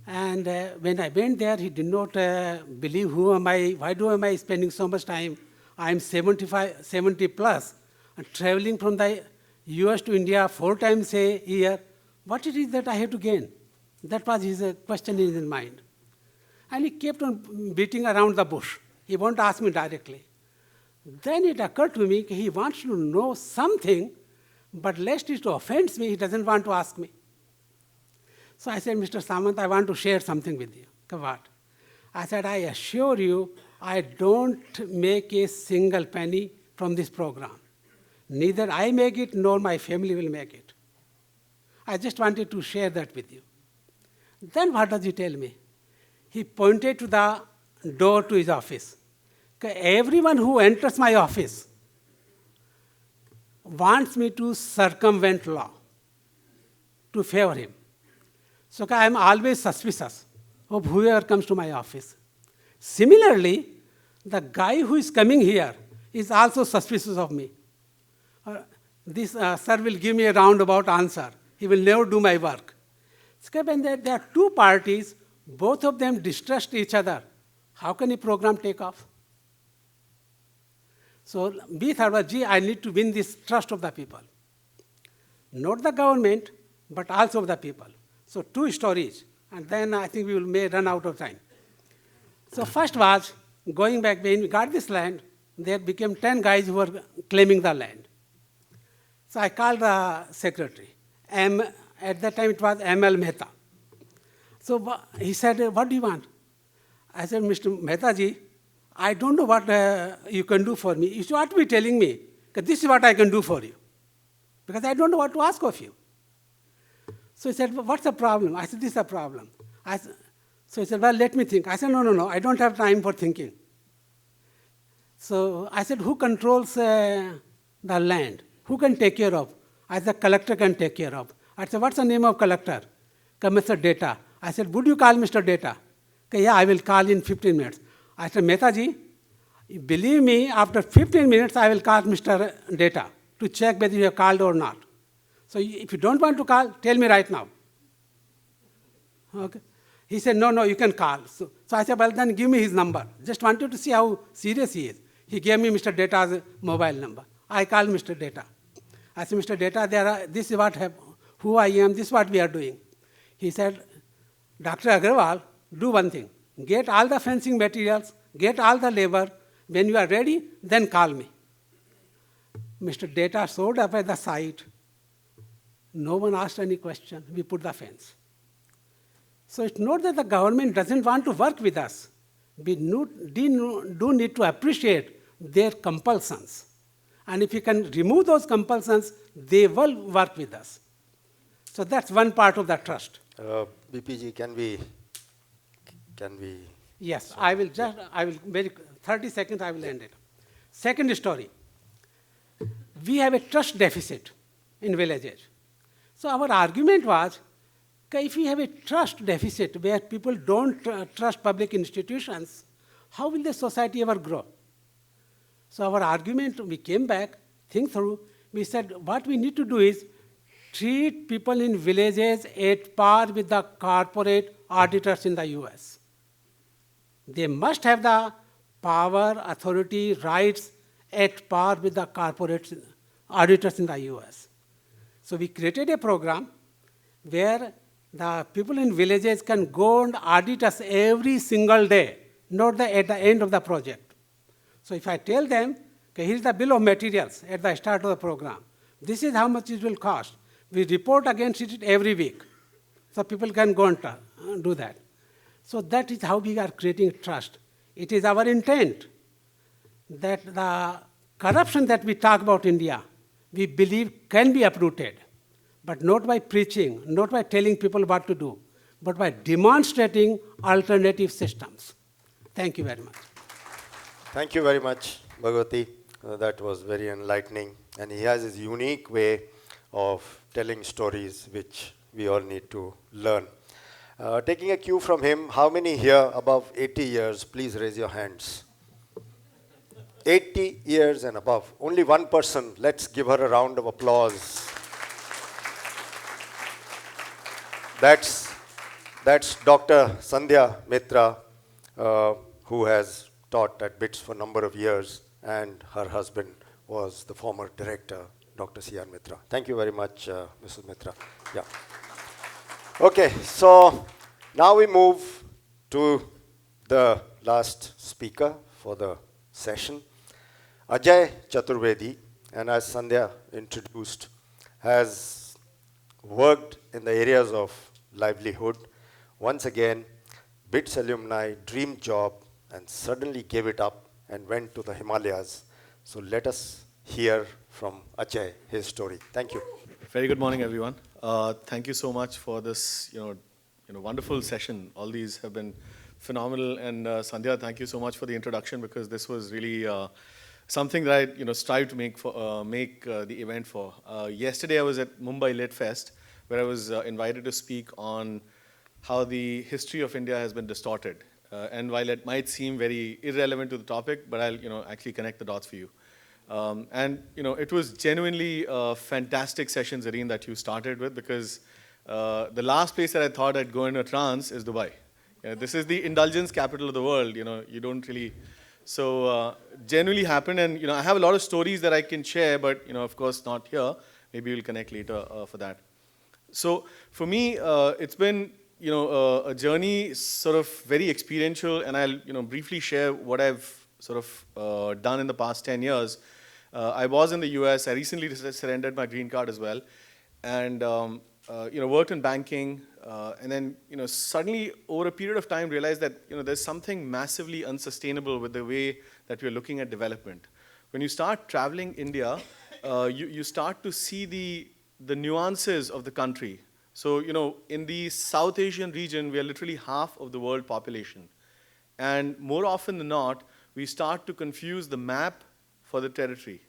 And when I went there, he did not believe who am I, why am I spending so much time? I'm 70 plus, and traveling from the US to India 4 times a year. What it is that I have to gain? That was his question in his mind. And he kept on beating around the bush. He won't ask me directly. Then it occurred to me that he wants to know something, but lest it offends me, he doesn't want to ask me. So I said, Mr. Samant, I want to share something with you. What? I said, I assure you, I don't make a single penny from this program. Neither I make it, nor my family will make it. I just wanted to share that with you. Then what does he tell me? He pointed to the door to his office. Everyone who enters my office wants me to circumvent law to favor him. So I am always suspicious of whoever comes to my office. Similarly, the guy who is coming here is also suspicious of me. This sir will give me a roundabout answer. He will never do my work. So when there are two parties, both of them distrust each other, how can a program take off? So we thought, gee, I need to win this trust of the people. Not the government, but also of the people. So 2 stories, and then I think we may run out of time. So first was, going back, when we got this land, there became 10 guys who were claiming the land. So I called the secretary. At that time it was M.L. Mehta. So he said, what do you want? I said, Mr. Mehta ji, I don't know what you can do for me. You should not be telling me, because this is what I can do for you, because I don't know what to ask of you. So he said, well, what's the problem? I said, this is the problem. So he said, well, let me think. I said, no, I don't have time for thinking. So I said, who controls the land? Who can take care of? I said, collector can take care of. I said, what's the name of collector? Mr. Data. I said, would you call Mr. Data? Yeah, I will call in 15 minutes. I said, Mehta ji, believe me, after 15 minutes, I will call Mr. Data to check whether you have called or not. So if you don't want to call, tell me right now. Okay. He said, no, you can call. So I said, well, then give me his number. Just wanted to see how serious he is. He gave me Mr. Data's mobile number. I called Mr. Data. I said, Mr. Data, this is who I am, this is what we are doing. He said, Dr. Agarwal, do one thing. Get all the fencing materials, get all the labor. When you are ready, then call me. Mr. Data showed up at the site. No one asked any question. We put the fence. So it's not that the government doesn't want to work with us. We do need to appreciate their compulsions. And if we can remove those compulsions, they will work with us. So that's one part of the trust. BPG, can we? Yes, I will 30 seconds, I will end it. Second story. We have a trust deficit in villages. So our argument was, if we have a trust deficit where people don't trust public institutions, how will the society ever grow? So our argument, we came back, think through, we said what we need to do is treat people in villages at par with the corporate auditors in the US. They must have the power, authority, rights at par with the corporate auditors in the US. So we created a program where the people in villages can go and audit us every single day, not at the end of the project. So if I tell them, okay, here's the bill of materials at the start of the program. This is how much it will cost. We report against it every week. So people can go and do that. So that is how we are creating trust. It is our intent that the Corruption that we talk about India, we believe can be uprooted, but not by preaching, not by telling people what to do, but by demonstrating alternative systems. Thank you very much. Thank you very much, Bhagwati. That was very enlightening. And he has his unique way of telling stories which we all need to learn. Taking a cue from him, how many here above 80 years, please raise your hands. 80 years and above. Only one person. Let's give her a round of applause. That's Dr. Sandhya Mitra, who has taught at BITS for a number of years, and her husband was the former director, Dr. C.R. Mitra. Thank you very much, Mrs. Mitra. Yeah. Okay, so now we move to the last speaker for the session. Ajay Chaturvedi, and as Sandhya introduced, has worked in the areas of livelihood. Once again, BITS alumni dreamed job and suddenly gave it up and went to the Himalayas. So let us hear from Ajay his story. Thank you. Very good morning, everyone. Thank you so much for this, wonderful session. All these have been phenomenal, and Sandhya, thank you so much for the introduction, because this was really something that I, strive to make the event for. Yesterday, I was at Mumbai Lit Fest, where I was invited to speak on how the history of India has been distorted. And while it might seem very irrelevant to the topic, but I'll, actually connect the dots for you. It was genuinely a fantastic session, Zareen, that you started with, because the last place that I thought I'd go in a trance is Dubai. This is the indulgence capital of the world. You don't really. So genuinely happened, and I have a lot of stories that I can share, but of course not here. Maybe we'll connect later for that. So for me, it's been a journey, sort of very experiential, and I'll briefly share what I've sort of done in the past 10 years. I was in the US. I recently surrendered my green card as well, and worked in banking, and then suddenly over a period of time realized that there's something massively unsustainable with the way that we're looking at development. When you start traveling India, you start to see the nuances of the country. So in the South Asian region, we are literally half of the world population, and more often than not, we start to confuse the map for the territory.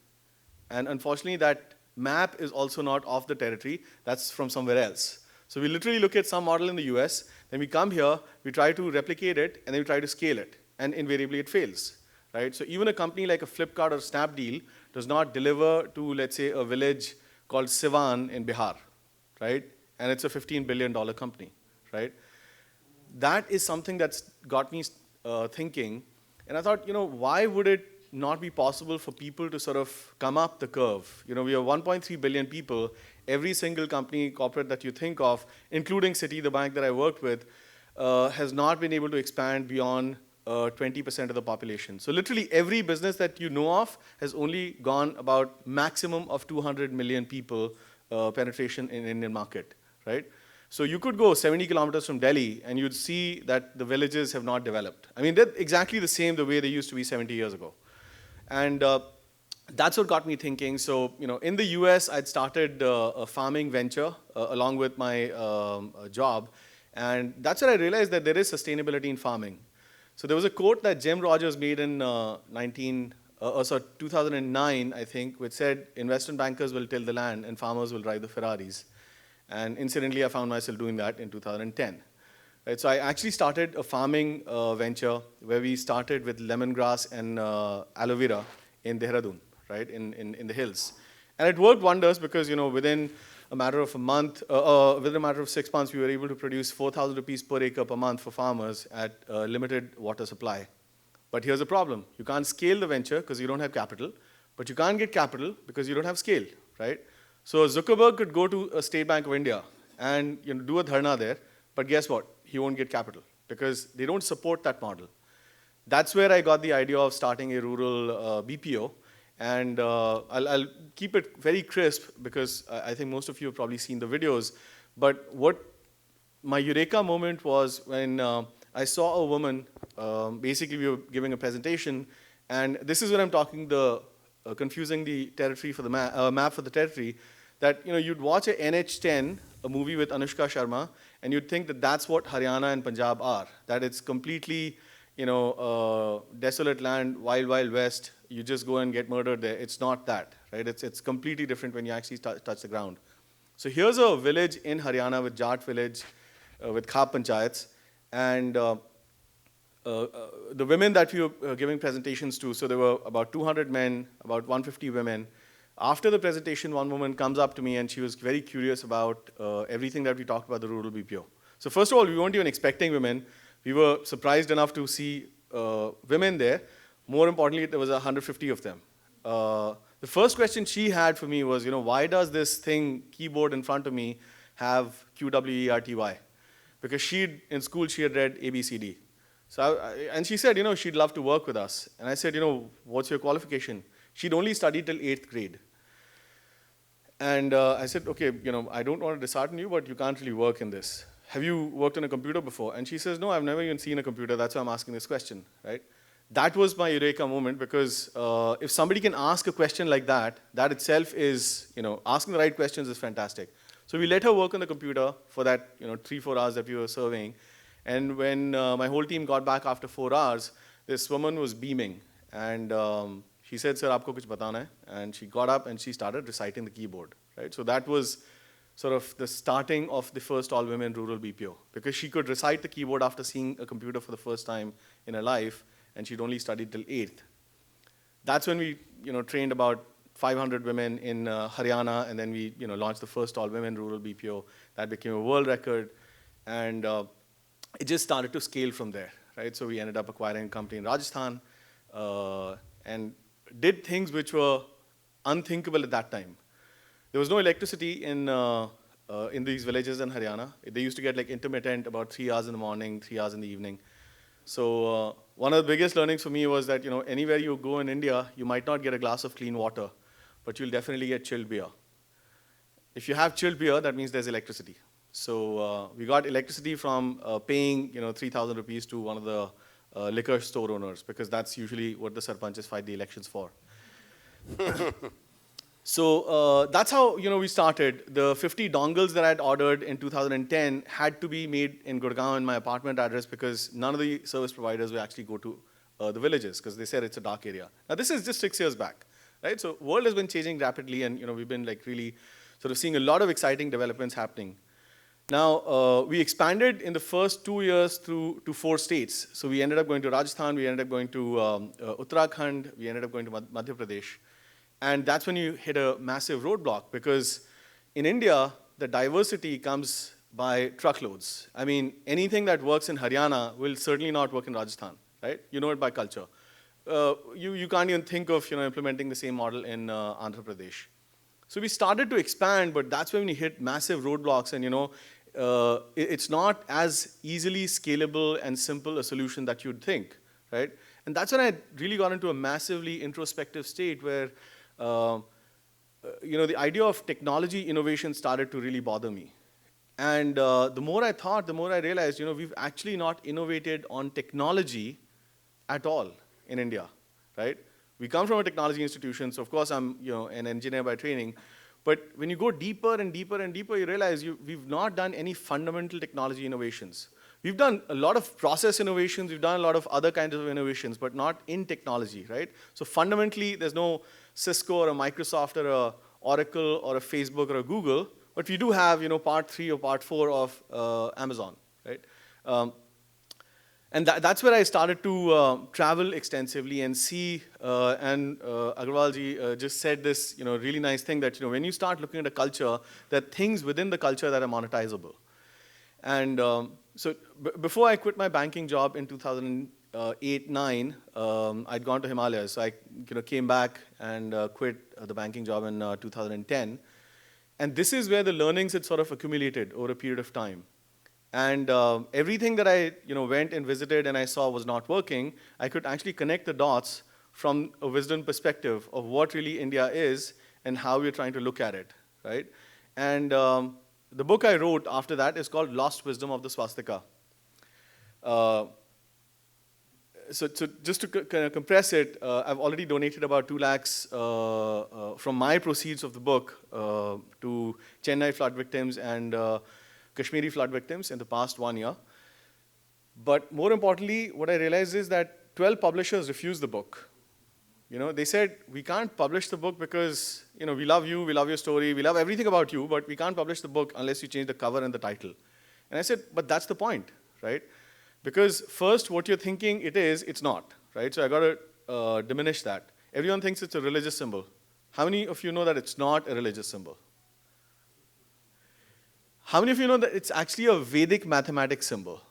And unfortunately, that map is also not of the territory, that's from somewhere else. So we literally look at some model in the US, then we come here, we try to replicate it, and then we try to scale it, and invariably it fails, right? So even a company like a Flipkart or Snapdeal does not deliver to, let's say, a village called Siwan in Bihar, right? And it's a $15 billion company, right? That is something that's got me thinking, and I thought, why would it not be possible for people to sort of come up the curve? We are 1.3 billion people. Every single company, corporate that you think of, including Citi, the bank that I worked with, has not been able to expand beyond 20% of the population. So literally every business that you know of has only gone about maximum of 200 million people penetration in Indian market, right? So you could go 70 kilometers from Delhi and you'd see that the villages have not developed. I mean, they're exactly the same the way they used to be 70 years ago. And that's what got me thinking. So, in the US, I'd started a farming venture along with my job. And that's where I realized that there is sustainability in farming. So there was a quote that Jim Rogers made in 2009, I think, which said, investment bankers will till the land and farmers will drive the Ferraris. And incidentally, I found myself doing that in 2010. Right, so I actually started a farming venture where we started with lemongrass and aloe vera in Dehradun, right, in the hills. And it worked wonders because, within a matter of a month, within a matter of 6 months, we were able to produce 4,000 rupees per acre per month for farmers at limited water supply. But here's the problem. You can't scale the venture because you don't have capital, but you can't get capital because you don't have scale, right? So Zuckerberg could go to a State Bank of India and do a dharna there, but guess what? He won't get capital because they don't support that model. That's where I got the idea of starting a rural BPO. And I'll keep it very crisp because I think most of you have probably seen the videos. But what my eureka moment was when I saw a woman, basically we were giving a presentation, and this is when I'm talking the confusing the territory for the map for the territory, that you'd watch a NH10, a movie with Anushka Sharma, and you'd think that that's what Haryana and Punjab are. That it's completely, desolate land, wild, wild west. You just go and get murdered there. It's not that, right? It's completely different when you actually touch the ground. So here's a village in Haryana with Jat village, with Khap panchayats, and the women that we were giving presentations to, so there were about 200 men, about 150 women. After the presentation, one woman comes up to me and she was very curious about everything that we talked about the rural BPO. So first of all, we weren't even expecting women. We were surprised enough to see women there. More importantly, there was 150 of them. The first question she had for me was, why does this thing, keyboard in front of me, have QWERTY? Because in school, she had read ABCD. So and she said, she'd love to work with us. And I said, what's your qualification? She'd only studied till 8th grade. And I said, okay, I don't want to dishearten you, but you can't really work in this. Have you worked on a computer before? And she says, no, I've never even seen a computer. That's why I'm asking this question, right? That was my eureka moment, because if somebody can ask a question like that, that itself is, asking the right questions is fantastic. So we let her work on the computer for that, 3-4 hours that we were surveying. And when my whole team got back after 4 hours, this woman was beaming. And she said, sir, aapko kuch batana hai? And she got up and she started reciting the keyboard, right? So that was sort of the starting of the first all-women rural BPO, because she could recite the keyboard after seeing a computer for the first time in her life, and she'd only studied till 8th. That's when we, trained about 500 women in Haryana, and then we, launched the first all-women rural BPO. That became a world record, and it just started to scale from there, right? So we ended up acquiring a company in Rajasthan, and did things which were unthinkable at that time. There was no electricity in these villages in Haryana. They used to get like intermittent about 3 hours in the morning, 3 hours in the evening. So one of the biggest learnings for me was that, anywhere you go in India, you might not get a glass of clean water, but you'll definitely get chilled beer. If you have chilled beer, that means there's electricity. So we got electricity from paying 3,000 rupees to one of the liquor store owners, because that's usually what the sarpanches fight the elections for. So that's how we started. The 50 dongles that I had ordered in 2010 had to be made in Gurgaon in my apartment address, because none of the service providers would actually go to the villages, because they said it's a dark area. Now this is just 6 years back, right? So world has been changing rapidly, and we've been like really sort of seeing a lot of exciting developments happening. Now we expanded in the first 2 years to 4 states. So we ended up going to Rajasthan, we ended up going to Uttarakhand, we ended up going to Madhya Pradesh. And that's when you hit a massive roadblock, because in India, the diversity comes by truckloads. I mean, anything that works in Haryana will certainly not work in Rajasthan, right? You know it by culture. You can't even think of implementing the same model in Andhra Pradesh. So we started to expand, but that's when we hit massive roadblocks, and it's not as easily scalable and simple a solution that you'd think, right? And that's when I really got into a massively introspective state where the idea of technology innovation started to really bother me. And the more I thought, the more I realized, we've actually not innovated on technology at all in India, right? We come from a technology institution, so of course I'm an engineer by training. But when you go deeper and deeper and deeper, you realize we've not done any fundamental technology innovations. We've done a lot of process innovations, we've done a lot of other kinds of innovations, but not in technology, right? So fundamentally, there's no Cisco or a Microsoft or a Oracle or a Facebook or a Google, but we do have, part 3 or part 4 of Amazon, right? And that's where I started to travel extensively and see, and Agarwalji just said this, really nice thing that, when you start looking at a culture, there are things within the culture that are monetizable. And so before I quit my banking job in 2008-9, I'd gone to Himalayas. So I came back and quit the banking job in 2010. And this is where the learnings had sort of accumulated over a period of time. And everything that I went and visited and I saw was not working, I could actually connect the dots from a wisdom perspective of what really India is and how we're trying to look at it, right? And the book I wrote after that is called Lost Wisdom of the Swastika. so just to kind of compress it, I've already donated about 2 lakhs from my proceeds of the book to Chennai flood victims and Kashmiri flood victims in the past 1 year. But more importantly, what I realized is that 12 publishers refused the book. You know, they said, we can't publish the book because, you know, we love you, we love your story, we love everything about you, but we can't publish the book unless you change the cover and the title. And I said, but that's the point, right? Because first, what you're thinking it is, it's not, right? So I got to diminish that. Everyone thinks it's a religious symbol. How many of you know that it's not a religious symbol? How many of you know that it's actually a Vedic mathematics symbol?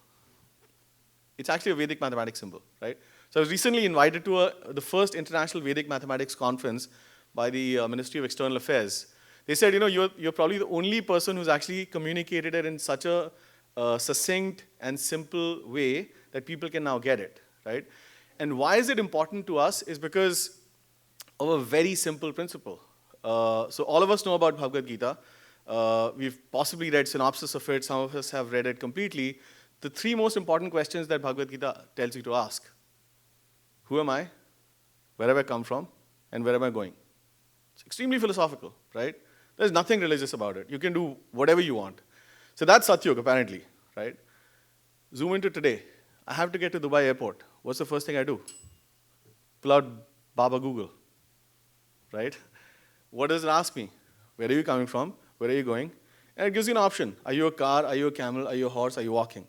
It's actually a Vedic mathematics symbol, right? So I was recently invited to the first International Vedic Mathematics Conference by the Ministry of External Affairs. They said, you know, you're probably the only person who's actually communicated it in such a succinct and simple way that people can now get it, right? And why is it important to us is because of a very simple principle. So all of us know about Bhagavad Gita. We've possibly read synopsis of it. Some of us have read it completely. The 3 most important questions that Bhagavad Gita tells you to ask. Who am I? Where have I come from? And where am I going? It's extremely philosophical, right? There's nothing religious about it. You can do whatever you want. So that's Satyug, apparently, right? Zoom into today. I have to get to Dubai airport. What's the first thing I do? Pull out Baba Google, right? What does it ask me? Where are you coming from? Where are you going? And it gives you an option. Are you a car? Are you a camel? Are you a horse? Are you walking?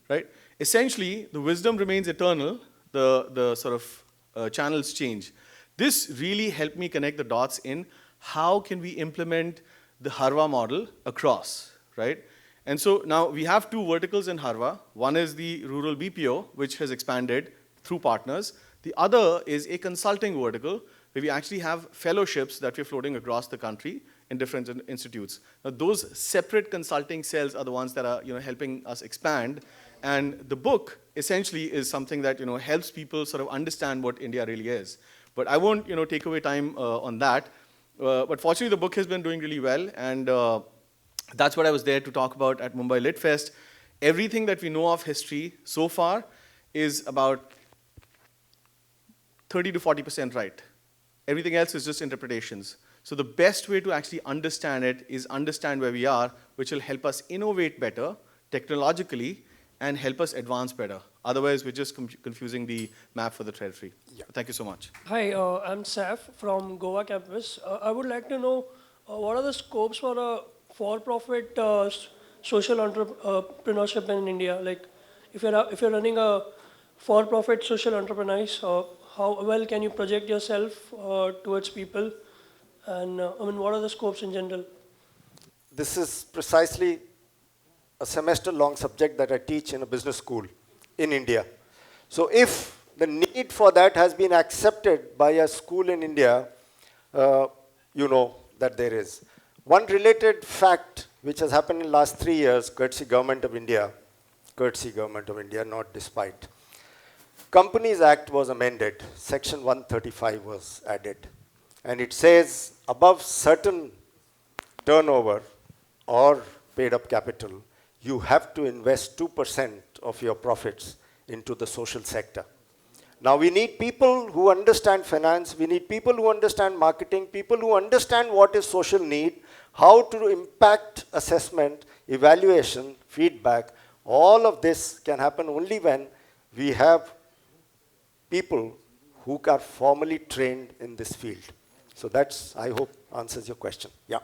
Right? Essentially, the wisdom remains eternal. The sort of channels change. This really helped me connect the dots in how can we implement the Harva model across, right? And so now we have 2 verticals in Harva. One is the rural BPO, which has expanded through partners. The other is a consulting vertical, where we actually have fellowships that we're floating across the country in different institutes. Now, those separate consulting cells are the ones that are, you know, helping us expand. And the book essentially is something that, you know, helps people sort of understand what India really is. But I won't, you know, take away time on that. But fortunately, the book has been doing really well, and that's what I was there to talk about at Mumbai Lit Fest. Everything that we know of history so far is about 30 to 40% right. Everything else is just interpretations. So the best way to actually understand it is understand where we are, which will help us innovate better technologically and help us advance better. Otherwise, we're just confusing the map for the territory. Yeah. Thank you so much. Hi, I'm Saf from Goa campus. I would like to know what are the scopes for a for-profit social entrepreneurship in India? Like, if you're running a for-profit social enterprise, how well can you project yourself towards people? And I mean, what are the scopes in general? This is precisely a semester-long subject that I teach in a business school in India. So if the need for that has been accepted by a school in India, you know that there is. One related fact which has happened in the last 3 years, courtesy Government of India, not despite. Companies Act was amended, Section 135 was added. And it says above certain turnover or paid up capital, you have to invest 2% of your profits into the social sector. Now we need people who understand finance, we need people who understand marketing, people who understand what is social need, how to impact assessment, evaluation, feedback. All of this can happen only when we have people who are formally trained in this field. So that's, I hope, answers your question. Yeah.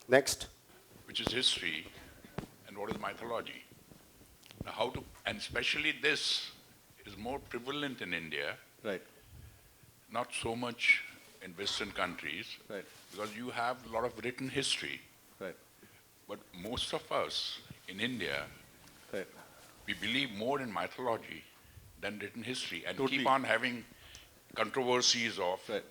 Next. Which is history and what is mythology. Now how to, and especially this is more prevalent in India. Right. Not so much in Western countries. Right. Because you have a lot of written history. Right. But most of us in India, Right. we believe more in mythology than written history and Totally. keep on having controversies of Right.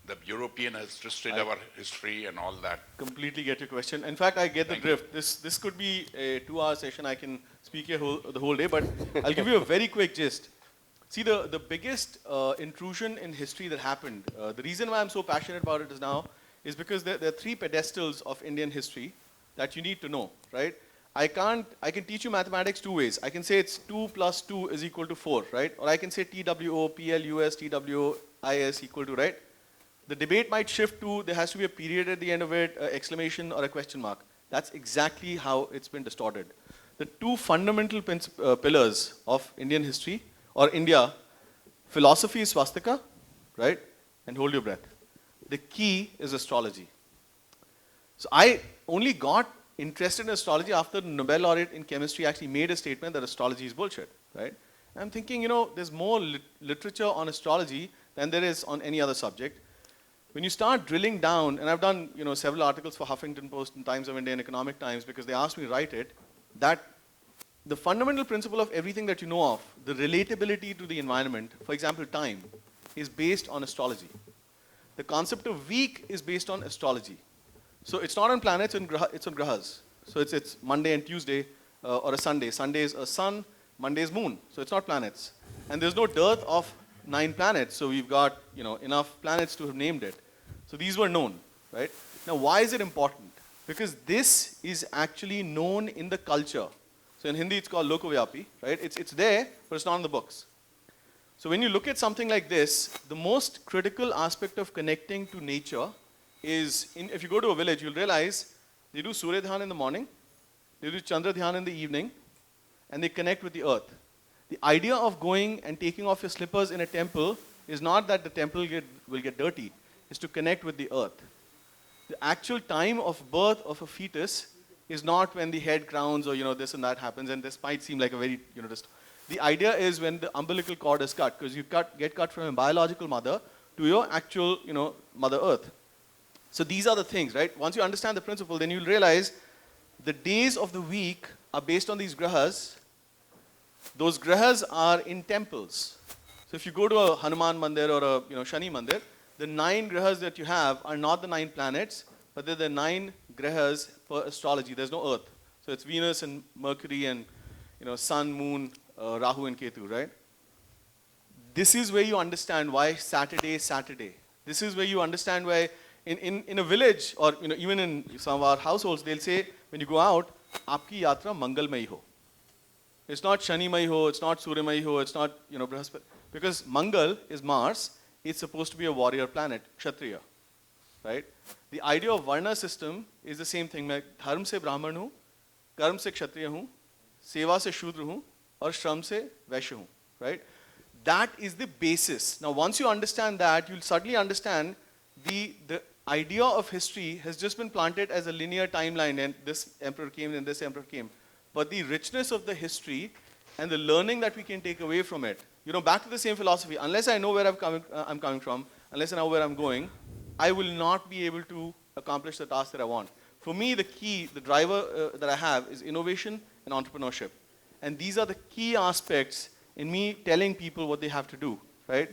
the European has twisted our history and all that. Completely get your question. In fact, I get the drift. This could be a 2-hour session. I can speak here the whole day, but I'll give you a very quick gist. See, the biggest intrusion in history that happened, the reason why I'm so passionate about it is now, is because there are 3 pedestals of Indian history that you need to know, right? I can teach you mathematics two ways. I can say it's 2 plus 2 is equal to 4, right? Or I can say TWO, PLUS, TWIS equal to, right? The debate might shift to there has to be a period at the end of it, exclamation or a question mark. That's exactly how it's been distorted. The two fundamental pillars of Indian history, or India, philosophy is swastika, right? And hold your breath. The key is astrology. So I only got interested in astrology after the Nobel laureate in chemistry actually made a statement that astrology is bullshit, right? And I'm thinking, there's more literature on astrology than there is on any other subject. When you start drilling down, and I've done, several articles for Huffington Post and Times of India and Economic Times because they asked me to write it, that the fundamental principle of everything that you know of, the relatability to the environment, for example, time, is based on astrology. The concept of week is based on astrology. So it's not on planets, it's on grahas. So it's Monday and Tuesday, or a Sunday. Sunday is a sun, Monday is moon. So it's not planets. And there's no dearth of 9 planets. So we've got enough planets to have named it. So these were known, right? Now why is it important? Because this is actually known in the culture. So in Hindi it's called Lokovyapi, right? It's there, but it's not in the books. So when you look at something like this, the most critical aspect of connecting to nature is, if you go to a village, you'll realize they do Surya Dhyan in the morning, they do Chandra Dhyan in the evening, and they connect with the earth. The idea of going and taking off your slippers in a temple is not that the temple will get dirty, it's to connect with the earth. The actual time of birth of a fetus is not when the head crowns or this and that happens, and this might seem like a very, the idea is when the umbilical cord is cut, because you get cut from a biological mother to your actual, Mother Earth. So these are the things, right? Once you understand the principle, then you'll realize the days of the week are based on these grahas. Those grahas are in temples. So if you go to a Hanuman Mandir or a Shani Mandir, the 9 grahas that you have are not the 9 planets, but they're the 9 grahas per astrology. There's no Earth. So it's Venus and Mercury and Sun, Moon, Rahu and Ketu, right? This is where you understand why Saturday is Saturday. This is where you understand why in a village or even in some of our households, they'll say, when you go out, aapki yatra mangalmayi ho. It's not Shanimayi ho, it's not Suryamayi ho, it's not Brihaspati. Because Mangal is Mars, it's supposed to be a warrior planet, Kshatriya. Right? The idea of Varna system is the same thing. मैं धर्म से ब्राह्मण हूँ, कर्म से क्षत्रिय हूँ, सेवा से शूद्र हूँ, और श्रम से वैश्य हूँ. Right? That is the basis. Now once you understand that, you'll suddenly understand the idea of history has just been planted as a linear timeline, and this emperor came and this emperor came. But the richness of the history and the learning that we can take away from it, back to the same philosophy, unless I know where I'm coming from, unless I know where I'm going, I will not be able to accomplish the task that I want. For me, the key, the driver that I have is innovation and entrepreneurship. And these are the key aspects in me telling people what they have to do, right?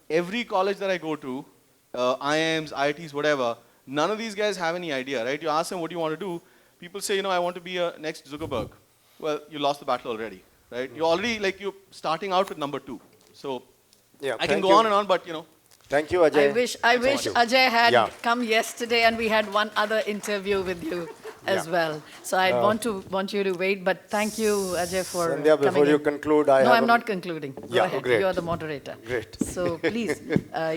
Every college that I go to, IIMs, IITs, whatever, none of these guys have any idea, right? You ask them, what do you want to do? People say, I want to be a next Zuckerberg. Well, you lost the battle already, right? You're already, you're starting out with number 2. So Yeah, I can go on and on, but, Thank you, Ajay. I wish Ajay had Yeah. come yesterday and we had one other interview with you as Yeah. well. So I want you to wait, but thank you, Ajay, for Sandhya, coming before you in. conclude, No, I'm not concluding. Go Yeah, ahead. great. You're the moderator. Great. So please,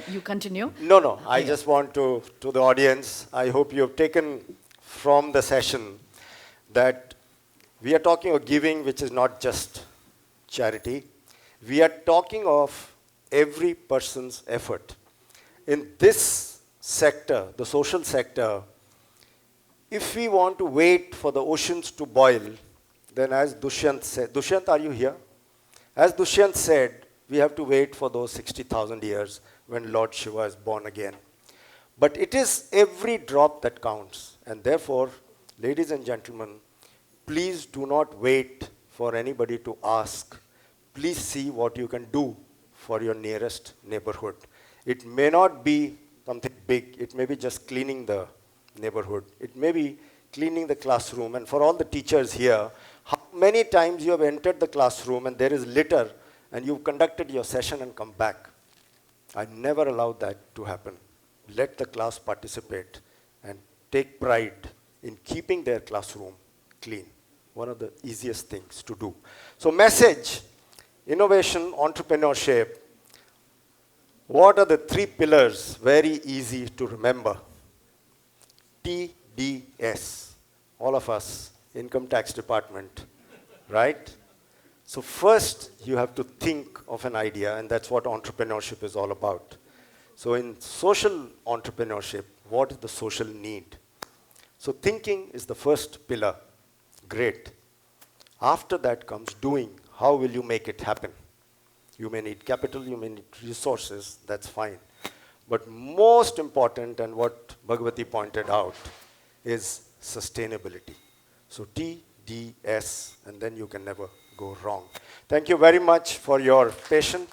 you continue. No, I just want to the audience, I hope you have taken from the session that we are talking of giving, which is not just charity. We are talking of every person's effort. In this sector, the social sector, if we want to wait for the oceans to boil, then as Dushyant said, Dushyant, are you here? As Dushyant said, we have to wait for those 60,000 years when Lord Shiva is born again. But it is every drop that counts. And therefore, ladies and gentlemen, please do not wait for anybody to ask. Please see what you can do for your nearest neighborhood. It may not be something big. It may be just cleaning the neighborhood. It may be cleaning the classroom. And for all the teachers here, how many times you have entered the classroom and there is litter and you've conducted your session and come back? I never allowed that to happen. Let the class participate and take pride in keeping their classroom clean. one of the easiest things to do. So message, innovation, entrepreneurship. What are the 3 pillars? Very easy to remember. TDS. All of us, income tax department, right? So first, you have to think of an idea, and that's what entrepreneurship is all about. So in social entrepreneurship, what is the social need? So thinking is the first pillar. Great. After that comes doing. How will you make it happen? You may need capital, you may need resources, that's fine. But most important, and what Bhagavati pointed out, is sustainability. So T, D, S, and then you can never go wrong. Thank you very much for your patience.